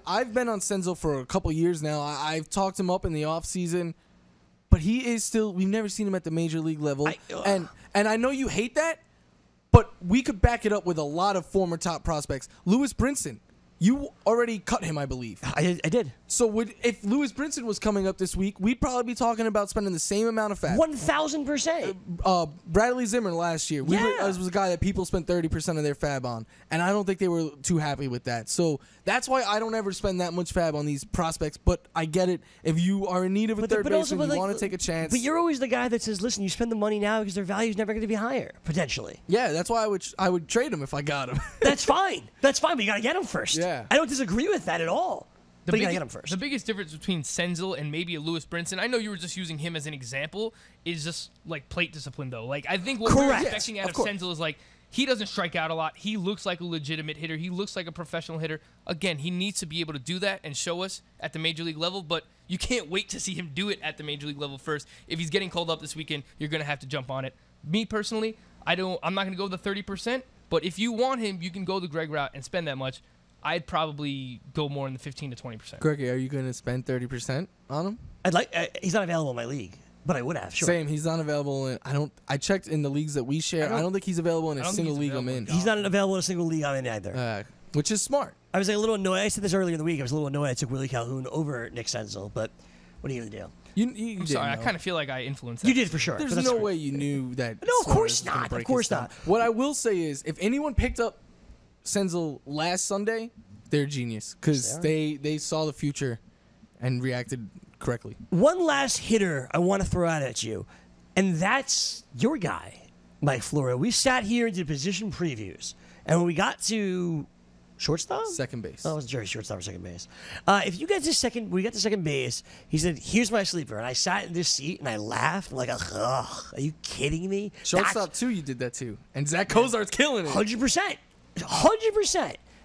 I've been on Senzel for a couple years now. I've talked him up in the offseason. But he is still, we've never seen him at the major league level. And I know you hate that, but we could back it up with a lot of former top prospects. Lewis Brinson. You already cut him, I believe. I did. So if Lewis Brinson was coming up this week, we'd probably be talking about spending the same amount of fab. 1,000%. Bradley Zimmer last year. Yeah. Was a guy that people spent 30% of their fab on, and I don't think they were too happy with that. So that's why I don't ever spend that much fab on these prospects. But I get it. If you are in need of a third baseman, you want to take a chance. But you're always the guy that says, listen, you spend the money now because their value is never going to be higher, potentially. Yeah, that's why I would trade him if I got him. That's fine. That's fine, but you got to get him first. Yeah. I don't disagree with that at all. But you got to get him first. The biggest difference between Senzel and maybe a Lewis Brinson, I know you were just using him as an example, is just like plate discipline, though. Like, I think what we're expecting out of Senzel is like, he doesn't strike out a lot. He looks like a legitimate hitter. He looks like a professional hitter. Again, he needs to be able to do that and show us at the major league level, but you can't wait to see him do it at the major league level first. If he's getting called up this weekend, you're going to have to jump on it. Me personally, I'm not going to go the 30%, but if you want him, you can go the Gregg route and spend that much. I'd probably go more in the 15 to 20%. Greggy, are you going to spend 30% on him? He's not available in my league, but I would have. Sure. Same. He's not available. I checked in the leagues that we share. I don't think he's available in a single league I'm in. He's not available in a single league I'm in either. Which is smart. I was a little annoyed. I said this earlier in the week. I was a little annoyed I took Willie Calhoun over Nick Senzel, but what are you going to do? I'm sorry. I kind of feel like I influenced that. You did for sure. There's no way you knew that. No, of course not. Of course not. What I will say is, if anyone picked up Senzel last Sunday, they're genius because they saw the future and reacted correctly. One last hitter I want to throw out at you, and that's your guy, Mike Florio. We sat here and did position previews, and when we got to Shortstop? Second base. Oh, it was Jerry shortstop or second base. If you get to second, we got to second base. He said, "Here's my sleeper," and I sat in this seat and I laughed. I'm like, "Ugh, are you kidding me?" Shortstop too, you did that too, and Zach Kozart's killing it. 100%.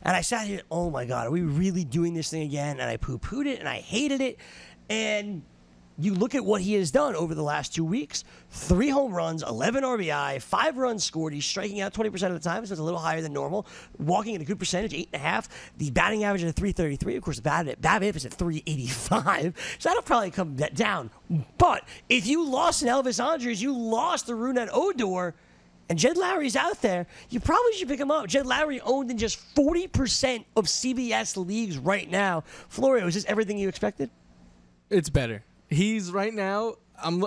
And I sat here, oh my God, are we really doing this thing again? And I poo-pooed it and I hated it. And you look at what he has done over the last 2 weeks: 3 home runs, 11 RBI, 5 runs scored. He's striking out 20% of the time, so it's a little higher than normal. Walking at a good percentage, 8.5. The batting average at 333. Of course, the BABIP is at 385. So that'll probably come down. But if you lost an Elvis Andres, you lost the Rougned Odor, and Jed Lowry's out there, you probably should pick him up. Jed Lowry owned in just 40% of CBS leagues right now. Florio, is this everything you expected? It's better. He's right now,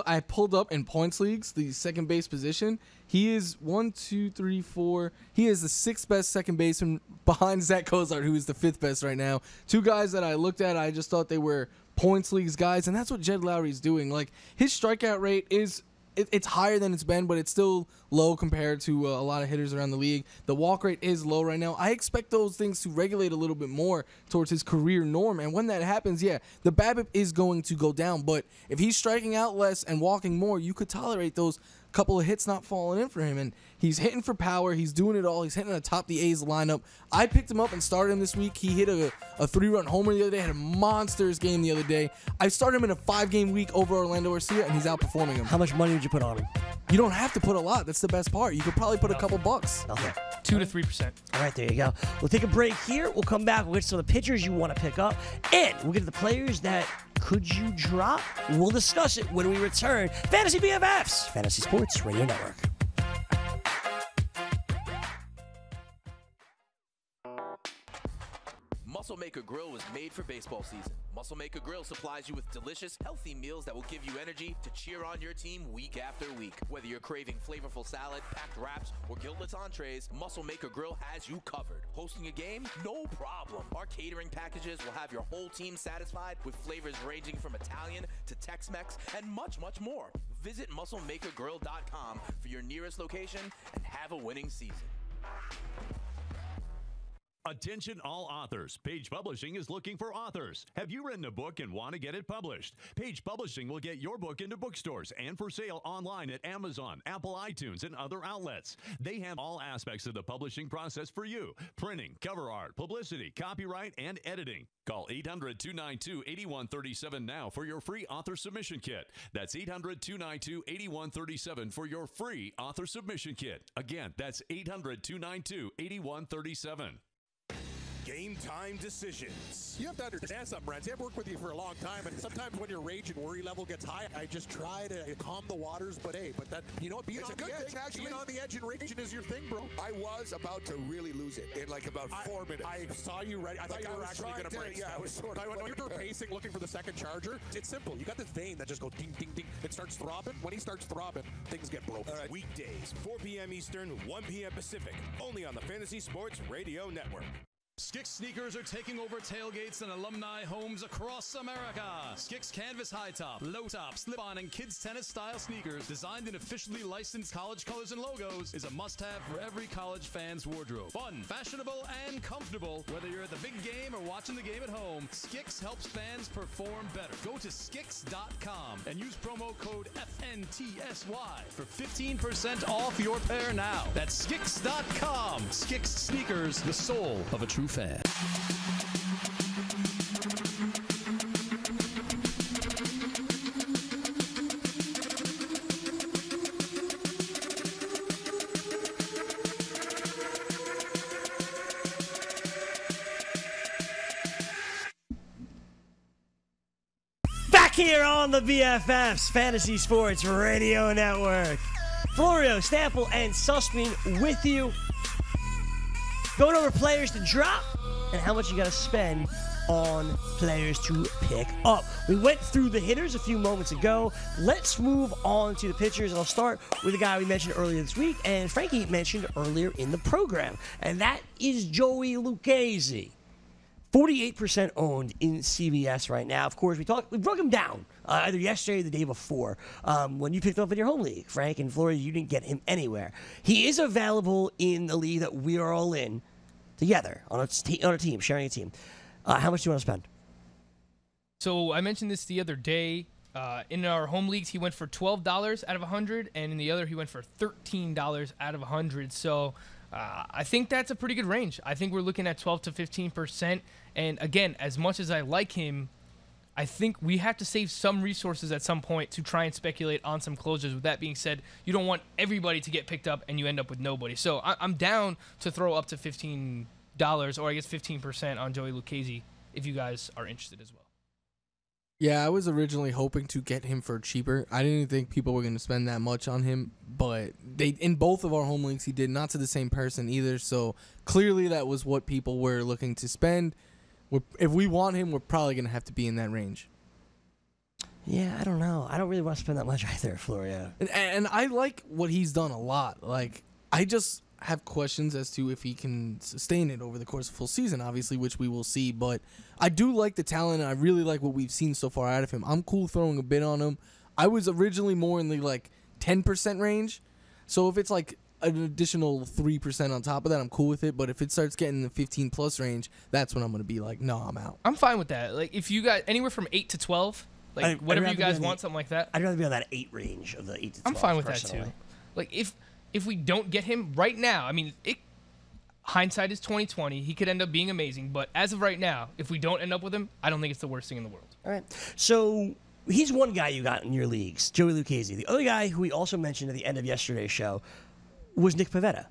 I pulled up in points leagues, the second base position. He is 1, 2, 3, 4. He is the 6th best second baseman behind Zach Kozart, who is the 5th best right now. 2 guys that I looked at, I just thought they were points leagues guys, and that's what Jed Lowry's doing. Like, his strikeout rate is... It's higher than it's been, but it's still low compared to a lot of hitters around the league. The walk rate is low right now. I expect those things to regulate a little bit more towards his career norm. And when that happens, yeah, the BABIP is going to go down. But if he's striking out less and walking more, you could tolerate those couple of hits not falling in for him. And he's hitting for power. He's doing it all. He's hitting atop the A's lineup. I picked him up and started him this week. He hit a 3-run homer the other day. Had a monsters game the other day. I started him in a 5-game week over Orlando Arcia, and he's outperforming him. How much money would you put on him? You don't have to put a lot. That's the best part. You could probably put a couple bucks. Okay. 2 to 3%. All right, there you go. We'll take a break here. We'll come back. We'll get some of the pitchers you want to pick up, and we'll get to the players that could you drop. We'll discuss it when we return. Fantasy BFFs, Fantasy Sports Radio Network. Muscle Maker Grill was made for baseball season. Muscle Maker Grill supplies you with delicious, healthy meals that will give you energy to cheer on your team week after week. Whether you're craving flavorful salad, packed wraps, or guiltless entrees, Muscle Maker Grill has you covered. Hosting a game? No problem. Our catering packages will have your whole team satisfied with flavors ranging from Italian to Tex-Mex and much, much more. Visit MuscleMakerGrill.com for your nearest location and have a winning season. Attention all authors. Page Publishing is looking for authors. Have you written a book and want to get it published? Page Publishing will get your book into bookstores and for sale online at Amazon, Apple iTunes, and other outlets. They have all aspects of the publishing process for you: printing, cover art, publicity, copyright, and editing. Call 800-292-8137 now for your free author submission kit. That's 800-292-8137 for your free author submission kit. Again, that's 800-292-8137. Game time decisions. You have to understand something, Brent. I've worked with you for a long time, and sometimes when your rage and worry level gets high, I just try to calm the waters. But hey, that, you know what? Being on the edge, being on the edge and raging is your thing, bro. I was about to really lose it in like about 4 minutes. I saw you ready. I thought you were actually going to break. Yeah, I was sort of. When you were pacing, looking for the second charger, it's simple. You got this vein that just goes ding, ding, ding. It starts throbbing. When he starts throbbing, things get broken. All right. Weekdays, 4 p.m. Eastern, 1 p.m. Pacific, only on the Fantasy Sports Radio Network. Skix sneakers are taking over tailgates and alumni homes across America. Skix canvas high top, low top, slip-on, and kids tennis style sneakers designed in officially licensed college colors and logos is a must-have for every college fan's wardrobe. Fun, fashionable, and comfortable. Whether you're at the big game or watching the game at home, Skix helps fans perform better. Go to Skix.com and use promo code FNTSY for 15% off your pair now. That's Skix.com. Skix sneakers, the soul of a true fan. Back here on the BFFs Fantasy Sports Radio Network. Florio, Stampfl, and Sussman with you. Going over players to drop and how much you got to spend on players to pick up. We went through the hitters a few moments ago. Let's move on to the pitchers, and I'll start with a guy we mentioned earlier this week and Frankie mentioned earlier in the program, and that is Joey Lucchesi. 48% owned in CBS right now. Of course, we broke him down either yesterday or the day before when you picked him up in your home league. Frank and Florida, you didn't get him anywhere. He is available in the league that we are all in. together on a team, sharing a team. How much do you want to spend? So I mentioned this the other day. In our home leagues, he went for $12 out of 100, and in the other, he went for $13 out of 100. So I think that's a pretty good range. I think we're looking at 12 to 15%. And again, as much as I like him, I think we have to save some resources at some point to try and speculate on some closers. With that being said, you don't want everybody to get picked up and you end up with nobody. So I'm down to throw up to $15, or I guess 15% on Joey Lucchese if you guys are interested as well. Yeah, I was originally hoping to get him for cheaper. I didn't think people were going to spend that much on him, but in both of our home leagues, he did, not to the same person either. So clearly that was what people were looking to spend. If we want him, we're probably going to have to be in that range. Yeah, I don't know. I don't really want to spend that much either, Florio. And I like what he's done a lot. Like, I just have questions as to if he can sustain it over the course of full season, obviously, which we will see. But I do like the talent, and I really like what we've seen so far out of him. I'm cool throwing a bid on him. I was originally more in the, 10% range. So if it's, an additional 3% on top of that, I'm cool with it. But if it starts getting the 15-plus range, that's when I'm going to be like, no, I'm out. I'm fine with that. If you got anywhere from 8 to 12, whatever you guys want, something like that. I'd rather be on that 8 range of the 8 to 12. I'm fine with personally. that, too. If we don't get him right now, hindsight is 20/20. He could end up being amazing, but as of right now, if we don't end up with him, I don't think it's the worst thing in the world. All right. So he's one guy you got in your leagues, Joey Lucchese. The other guy who we also mentioned at the end of yesterday's show was Nick Pivetta.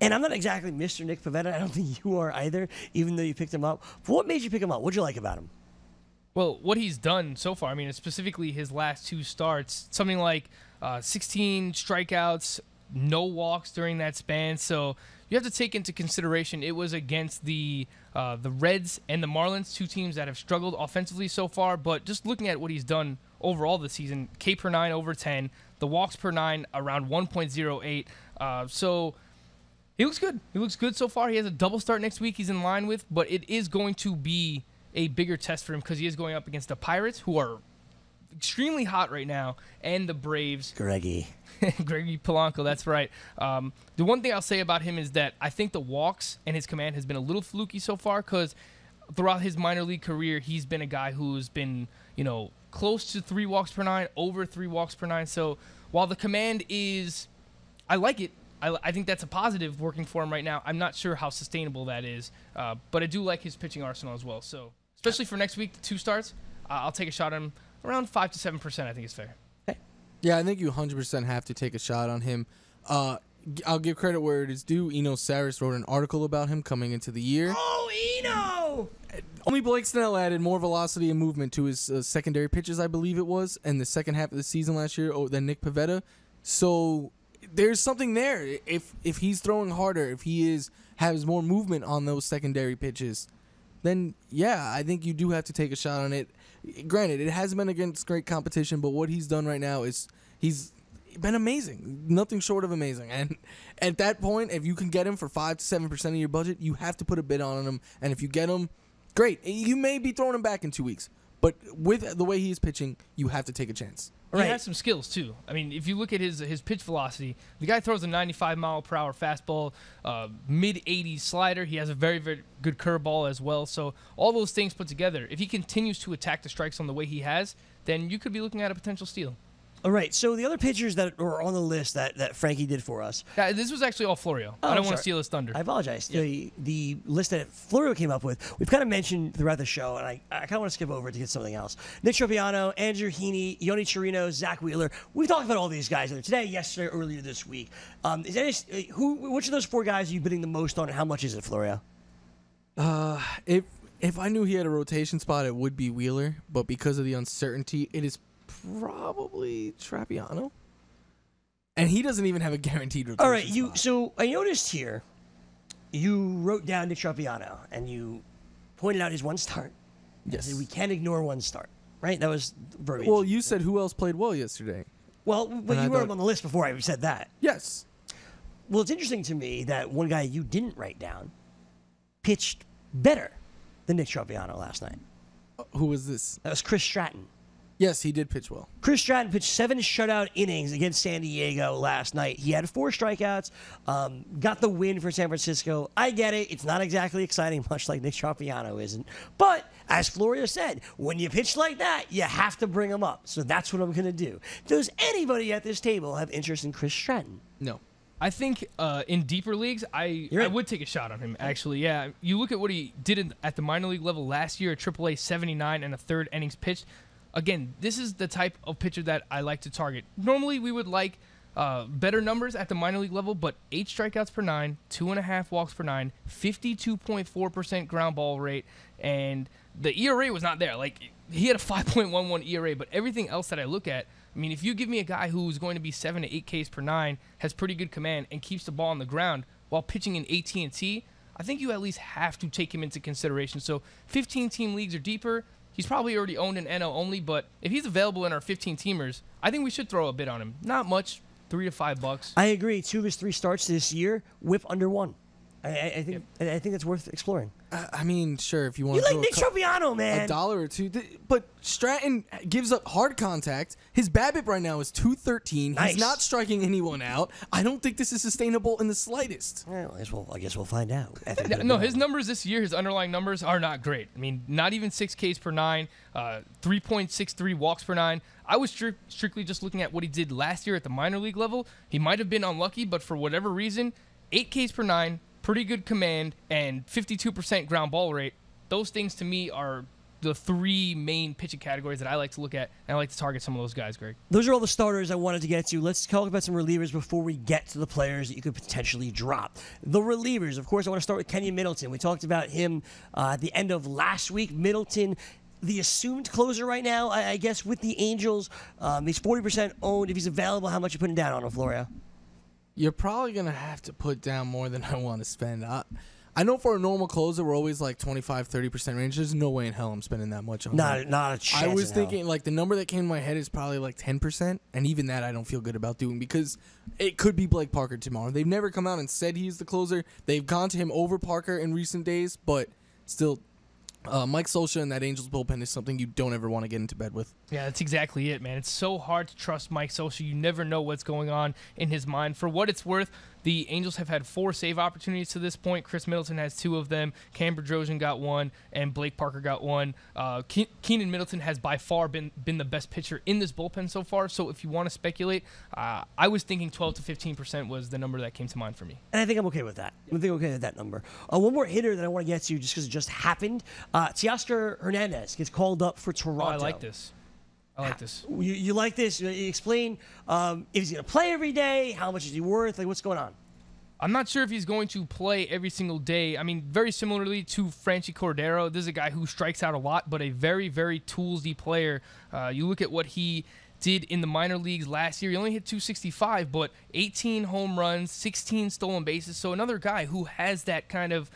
And I'm not exactly Mr. Nick Pivetta. I don't think you are either, even though you picked him up. But what made you pick him up? What'd you like about him? Well, what he's done so far, specifically his last 2 starts, something like 16 strikeouts, no walks during that span. So you have to take into consideration it was against the Reds and the Marlins, 2 teams that have struggled offensively so far. But just looking at what he's done overall this season, K per 9 over 10, the walks per 9 around 1.08. So he looks good. He looks good so far. He has a double start next week he's in line with, but it is going to be a bigger test for him because he is going up against the Pirates, who are extremely hot right now, and the Braves. Greggy Polanco, that's right. The one thing I'll say about him is that I think the walks and his command has been a little fluky so far because throughout his minor league career, he's been a guy who's been, close to 3 walks per 9, over 3 walks per 9. So while the command is, I like it. I think that's a positive working for him right now. I'm not sure how sustainable that is, but I do like his pitching arsenal as well. So especially for next week, 2 starts, I'll take a shot on him. Around 5 to 7%, I think is fair. Yeah, I think you 100% have to take a shot on him. I'll give credit where it is due. Eno Saris wrote an article about him coming into the year. Oh, Eno! Only Blake Snell added more velocity and movement to his secondary pitches, I believe it was, in the second half of the season last year than Nick Pivetta. So there's something there. If he's throwing harder, if he has more movement on those secondary pitches, then yeah, I think you do have to take a shot on it. Granted, it hasn't been against great competition, but what he's done right now is he's been amazing. Nothing short of amazing. And at that point, if you can get him for 5 to 7% of your budget, you have to put a bid on him. And if you get him, great. You may be throwing him back in 2 weeks. But with the way he is pitching, you have to take a chance. He has some skills, too. If you look at his pitch velocity, the guy throws a 95-mile-per-hour fastball, mid-80s slider. He has a very, very good curveball as well. So all those things put together, if he continues to attack the strike zone the way he has, then you could be looking at a potential steal. All right, so the other pitchers that were on the list that Frankie did for us. Yeah, this was actually all Florio. I don't want to steal his thunder. I apologize. Yeah. The list that Florio came up with, we've kind of mentioned throughout the show, and I kind of want to skip over it to get something else. Nick Tropiano, Andrew Heaney, Yoni Chirino, Zach Wheeler. We've talked about all these guys either today, yesterday, earlier this week. Which of those 4 guys are you bidding the most on, and how much is it, Florio? If I knew he had a rotation spot, it would be Wheeler. But because of the uncertainty, it is probably Trapiano. And he doesn't even have a guaranteed rotation. All right, spot. So I noticed here, you wrote down Nick Trapiano, and you pointed out his 1 start. Yes. Said we can't ignore 1 start, right? That was verbiage. Well, you said who else played well yesterday. Well, but you were on the list before I said that. Yes. Well, it's interesting to me that one guy you didn't write down pitched better than Nick Trapiano last night. Who was this? That was Chris Stratton. Yes, he did pitch well. Chris Stratton pitched 7 shutout innings against San Diego last night. He had 4 strikeouts, got the win for San Francisco. I get it. It's not exactly exciting, much like Nick Tropiano isn't. But as Florio said, when you pitch like that, you have to bring him up. So that's what I'm going to do. Does anybody at this table have interest in Chris Stratton? No. I think in deeper leagues, I would take a shot on him, actually. Yeah, you look at what he did at the minor league level last year, AAA 79 and a third innings pitched. Again, this is the type of pitcher that I like to target. Normally, we would like better numbers at the minor league level, but 8 strikeouts per 9, 2.5 walks per 9, 52.4% ground ball rate, and the ERA was not there. Like, he had a 5.11 ERA, but everything else that I look at, I mean, if you give me a guy who's going to be 7 to 8 Ks per 9, has pretty good command, and keeps the ball on the ground while pitching in AT&T, I think you at least have to take him into consideration. So 15-team leagues or deeper, he's probably already owned an NL only, but if he's available in our 15-teamers, I think we should throw a bid on him. Not much, $3 to $5. I agree. 2 of his 3 starts this year, whip under 1. I think that's worth exploring. I mean, sure, if you want You to like Nick Tropiano, man. $1 or $2. But Stratton gives up hard contact. His BABIP right now is 213. Nice. He's not striking anyone out. I don't think this is sustainable in the slightest. Well, I guess we'll find out. No, his numbers this year, his underlying numbers are not great. I mean, not even 6 Ks per 9, 3.63 walks per 9. I was strictly just looking at what he did last year at the minor league level. He might have been unlucky, but for whatever reason, 8 Ks per 9, pretty good command, and 52% ground ball rate. Those things to me are the 3 main pitching categories that I like to look at, and I like to target some of those guys, Greg. Those are all the starters I wanted to get to. Let's talk about some relievers before we get to the players that you could potentially drop. The relievers, of course, I want to start with Kenyon Middleton. We talked about him at the end of last week. Middleton, the assumed closer right now, I guess, with the Angels. He's 40% owned. If he's available, how much are you putting down on him, Florio? You're probably going to have to put down more than I want to spend. I know for a normal closer, we're always like 25-30% range. There's no way in hell I'm spending that much on him. Not a chance. I was thinking, like, the number that came to my head is probably like 10%, and even that I don't feel good about doing because it could be Blake Parker tomorrow. They've never come out and said he's the closer. They've gone to him over Parker in recent days, but still, Mike Scioscia and that Angels bullpen is something you don't ever want to get into bed with. Yeah, that's exactly it, man. It's so hard to trust Mike Scioscia. You never know what's going on in his mind. For what it's worth, the Angels have had 4 save opportunities to this point. Chris Middleton has 2 of them. Cam Bedrosian got 1, and Blake Parker got 1. Keenan Middleton has by far been the best pitcher in this bullpen so far. So if you want to speculate, I was thinking 12 to 15% was the number that came to mind for me. And I think I'm okay with that. I think I'm okay with that number. One more hitter that I want to get to just because it just happened. Teoscar Hernandez gets called up for Toronto. Oh, I like this. You like this? Explain if he's going to play every day, how much is he worth, like what's going on? I'm not sure if he's going to play every single day. I mean, very similarly to Franchy Cordero, this is a guy who strikes out a lot, but a very, very toolsy player. You look at what he did in the minor leagues last year. He only hit 265, but 18 home runs, 16 stolen bases. So another guy who has that kind of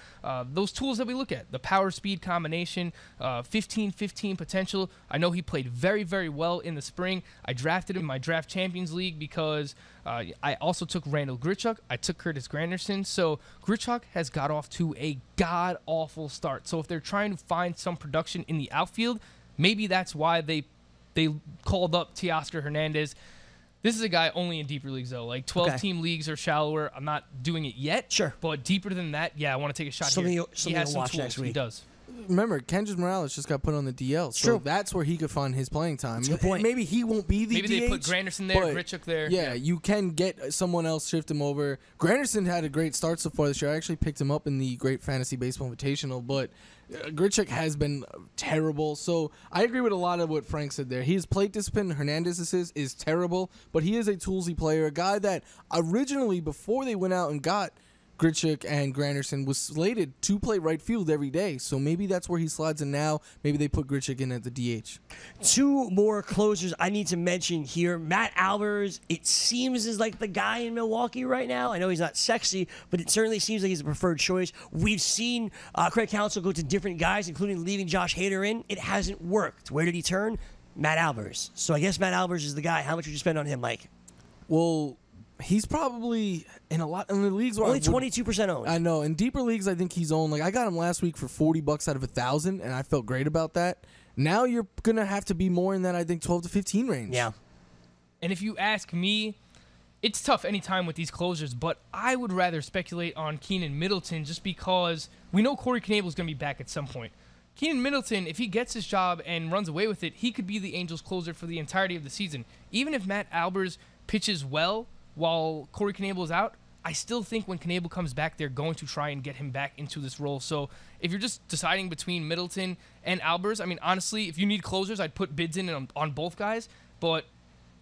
those tools that we look at, the power speed combination, 15-15 potential. I know he played very, very well in the spring. I drafted him in my Draft Champions League because I also took Randall Grichuk. I took Curtis Granderson. So Grichuk has got off to a god-awful start. So if they're trying to find some production in the outfield, maybe that's why they called up Teoscar Hernandez. This is a guy only in deeper leagues, though. Like 12-team leagues or shallower. I'm not doing it yet. Sure. But deeper than that, yeah, I want to take a shot here. He has some tools. Next week. He does. Remember, Kendrick Morales just got put on the DL, so True. that's where he could find his playing time. That's a good point. Maybe he won't be the Maybe DH, they put Granderson there, Grichuk there. Yeah, you can get someone else, shift him over. Granderson had a great start so far this year. I actually picked him up in the Great Fantasy Baseball Invitational, but Grichuk has been terrible. So I agree with a lot of what Frank said there. His plate discipline, Hernandez's is terrible, but he is a toolsy player, a guy that originally, before they went out and got Grichuk and Granderson, was slated to play right field every day. So maybe that's where he slides in now. Maybe they put Grichuk in at the DH. 2 more closers I need to mention here. Matt Albers, it seems, is like the guy in Milwaukee right now. I know he's not sexy, but it certainly seems like he's a preferred choice. We've seen Craig Counsell go to different guys, including leaving Josh Hader in. It hasn't worked. Where did he turn? Matt Albers. So I guess Matt Albers is the guy. How much would you spend on him, Mike? Well, he's probably in the leagues where only 22% owned. I know. In deeper leagues, I think he's owned. Like, I got him last week for $40 out of 1,000, and I felt great about that. Now you're going to have to be more in that, I think, 12 to 15 range. Yeah. And if you ask me, it's tough anytime with these closers, but I would rather speculate on Keenan Middleton just because we know Corey Knebel is going to be back at some point. Keenan Middleton, if he gets his job and runs away with it, he could be the Angels closer for the entirety of the season. Even if Matt Albers pitches well while Corey Knebel is out, I still think when Knebel comes back, they're going to try and get him back into this role. So if you're just deciding between Middleton and Albers, I mean, honestly, if you need closers, I'd put bids in on both guys. But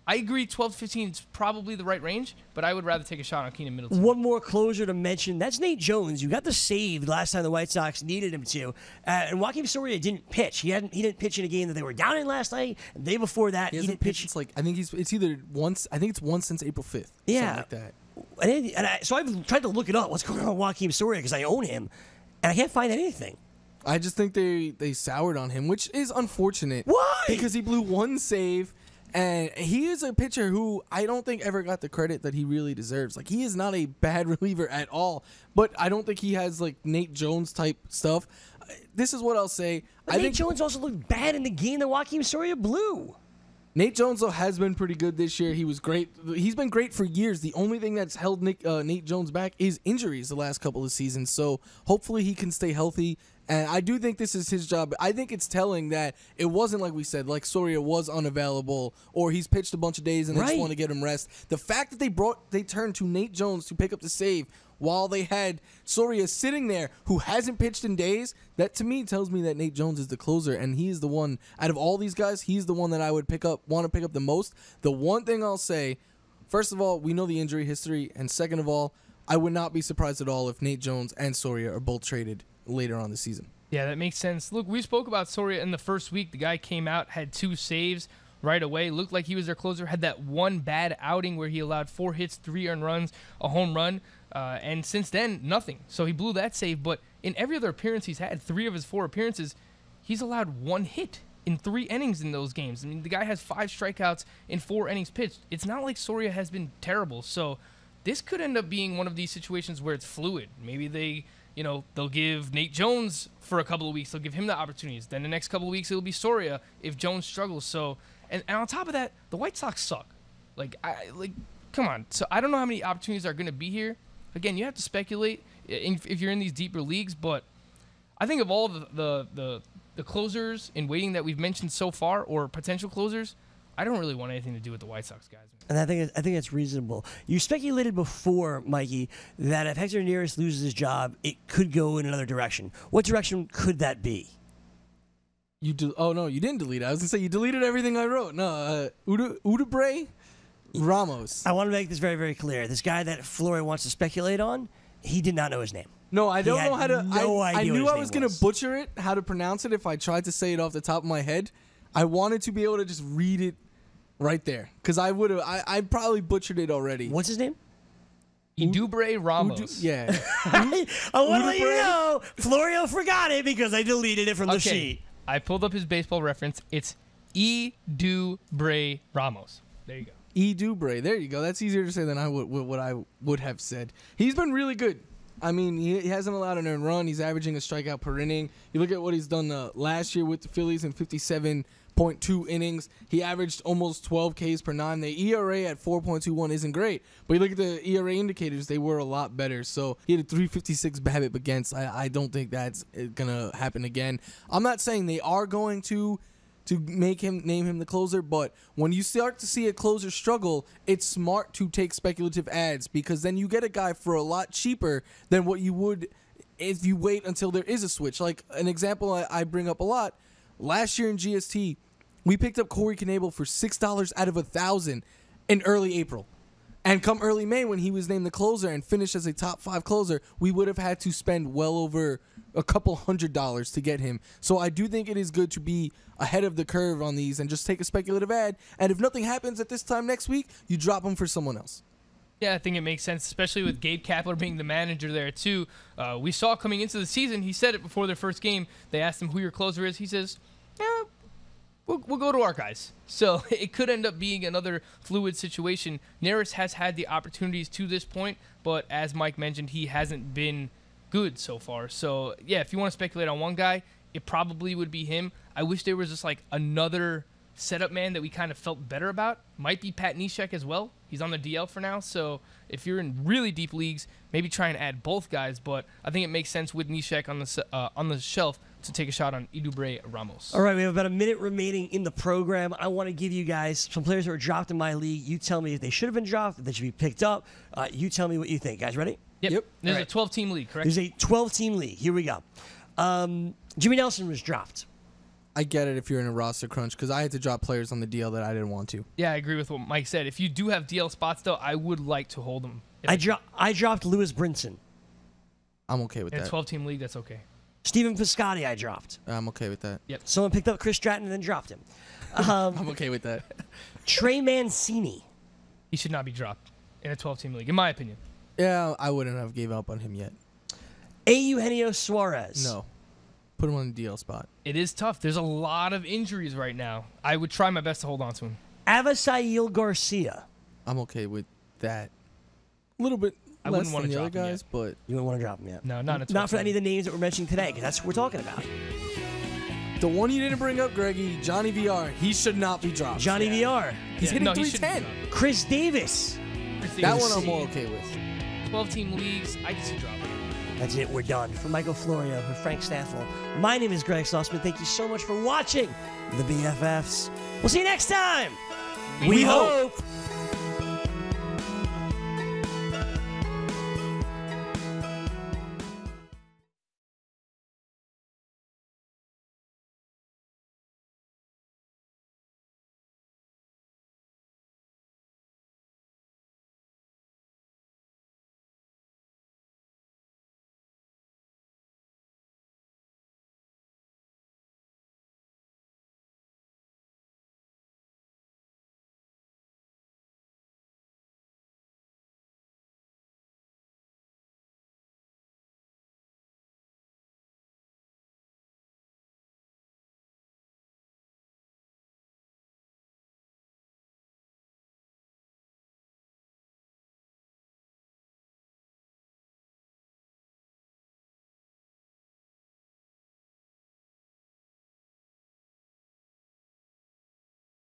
I agree 12 to 15 is probably the right range, but I would rather take a shot on Keenan Middleton. One more closer to mention, that's Nate Jones. You got the save last time the White Sox needed him to. And Joakim Soria didn't pitch. He didn't pitch in a game that they were down in last night. And the day before that, he didn't pitch. It's like, I think it's either once, I think it's once since April 5th. Yeah. Something like that. So I've tried to look it up, what's going on with Joakim Soria, because I own him, and I can't find anything. I just think they soured on him, which is unfortunate. Why? Because he blew one save, and he is a pitcher who I don't think ever got the credit that he really deserves. Like, he is not a bad reliever at all, but I don't think he has, like, Nate Jones type stuff. This is what I'll say. But Nate Jones also looked bad in the game that Joakim Soria blew. Nate Jones, though, has been pretty good this year. He was great. He's been great for years. The only thing that's held Nate Jones back is injuries the last couple of seasons. So hopefully he can stay healthy. And I do think this is his job. I think it's telling that it wasn't like we said, like Soria was unavailable or he's pitched a bunch of days and they just want to get him rest. The fact that they turned to Nate Jones to pick up the save while they had Soria sitting there who hasn't pitched in days, that to me tells me that Nate Jones is the closer, and he is the one, out of all these guys, he's the one that I would want to pick up the most. The one thing I'll say, first of all, we know the injury history, and second of all, I would not be surprised at all if Nate Jones and Soria are both traded later on the season. Yeah, that makes sense. Look, we spoke about Soria in the first week. The guy came out, had 2 saves right away, looked like he was their closer, had that one bad outing where he allowed 4 hits, 3 earned runs, a home run, and since then, nothing. So he blew that save, but in every other appearance he's had, 3 of his 4 appearances, he's allowed 1 hit in 3 innings in those games. I mean, the guy has 5 strikeouts in 4 innings pitched. It's not like Soria has been terrible, so this could end up being one of these situations where it's fluid. Maybe they'll give Nate Jones for a couple of weeks. They'll give him the opportunities. Then the next couple of weeks, it'll be Soria if Jones struggles. So, and on top of that, the White Sox suck. Come on. So I don't know how many opportunities are going to be here. Again, you have to speculate if you're in these deeper leagues, but I think of all the closers in waiting that we've mentioned so far, or potential closers, I don't really want anything to do with the White Sox guys. And I think that's reasonable. You speculated before, Mikey, that if Hector Neris loses his job, it could go in another direction. What direction could that be? Oh, no, you didn't delete it. I was going to say you deleted everything I wrote. No, Udabre Ramos. I want to make this very, very clear. This guy that Flory wants to speculate on, he did not know his name. No, I don't know how to. I knew I was going to butcher butcher it, how to pronounce it if I tried to say it off the top of my head. I wanted to be able to just read it right there because I would have. I probably butchered it already. What's his name? Idubre Ramos. Yeah. I want to let you know, Florio forgot it because I deleted it from the sheet. I pulled up his baseball reference. It's Idubre Ramos. There you go. Dubre. There you go. That's easier to say than what I would have said. He's been really good. I mean, he hasn't allowed an earned run. He's averaging a strikeout per inning. You look at what he's done last year with the Phillies in 57.2 innings. He averaged almost 12 Ks per 9. The ERA at 4.21 isn't great, but you look at the ERA indicators, they were a lot better. So he had a 356 BABIP against. I don't think that's going to happen again. I'm not saying they are going to name him the closer, but when you start to see a closer struggle, it's smart to take speculative ads because then you get a guy for a lot cheaper than what you would if you wait until there is a switch. Like an example I bring up a lot, last year in GST, we picked up Corey Knebel for $6 out of 1,000 in early April. And come early May, when he was named the closer and finished as a top 5 closer, we would have had to spend well over a couple $100s to get him. So I do think it is good to be ahead of the curve on these and just take a speculative ad. And if nothing happens at this time next week, you drop him for someone else. Yeah, I think it makes sense, especially with Gabe Kapler being the manager there, too. We saw coming into the season, he said it before their first game. They asked him who your closer is. He says, yeah, we'll go to our guys. So it could end up being another fluid situation. Neris has had the opportunities to this point, but as Mike mentioned, he hasn't been good so far. So, yeah, if you want to speculate on one guy, it probably would be him. I wish there was just like another setup man that we kind of felt better about. Might be Pat Neshek as well. He's on the DL for now, so if you're in really deep leagues, maybe try and add both guys. But I think it makes sense with Neshek on the shelf to take a shot on Idubre Ramos. All right, we have about a minute remaining in the program. I want to give you guys some players that were dropped in my league. You tell me if they should have been dropped, if they should be picked up. You tell me what you think. Guys, ready? Yep. There's a 12-team league, correct? There's a 12-team league. Here we go. Jimmy Nelson was dropped. I get it if you're in a roster crunch because I had to drop players on the DL that I didn't want to. Yeah, I agree with what Mike said. If you do have DL spots, though, I would like to hold them. I dropped Lewis Brinson. I'm okay with in that. In a 12-team league, that's okay. Stephen Piscotty I dropped. I'm okay with that. Yep. Someone picked up Chris Stratton and then dropped him. I'm okay with that. Trey Mancini. He should not be dropped in a 12-team league, in my opinion. Yeah, I wouldn't have gave up on him yet. Eugenio Suarez. No. Put him on the DL spot. It is tough. There's a lot of injuries right now. I would try my best to hold on to him. Avasail Garcia. I'm okay with that. A little bit less than the other guys, but you wouldn't want to drop him yet. No, not for any of the names that we're mentioning today, because that's what we're talking about. The one you didn't bring up, Greggy, Johnny VR, he should not be dropped. Johnny VR. He's hitting 310. Chris Davis. That one I'm more okay with. 12-team leagues, I can see dropping. That's it. We're done. For Michael Florio, for Frank Stampfl, my name is Gregg Sussman. Thank you so much for watching the BFFs. We'll see you next time. We hope.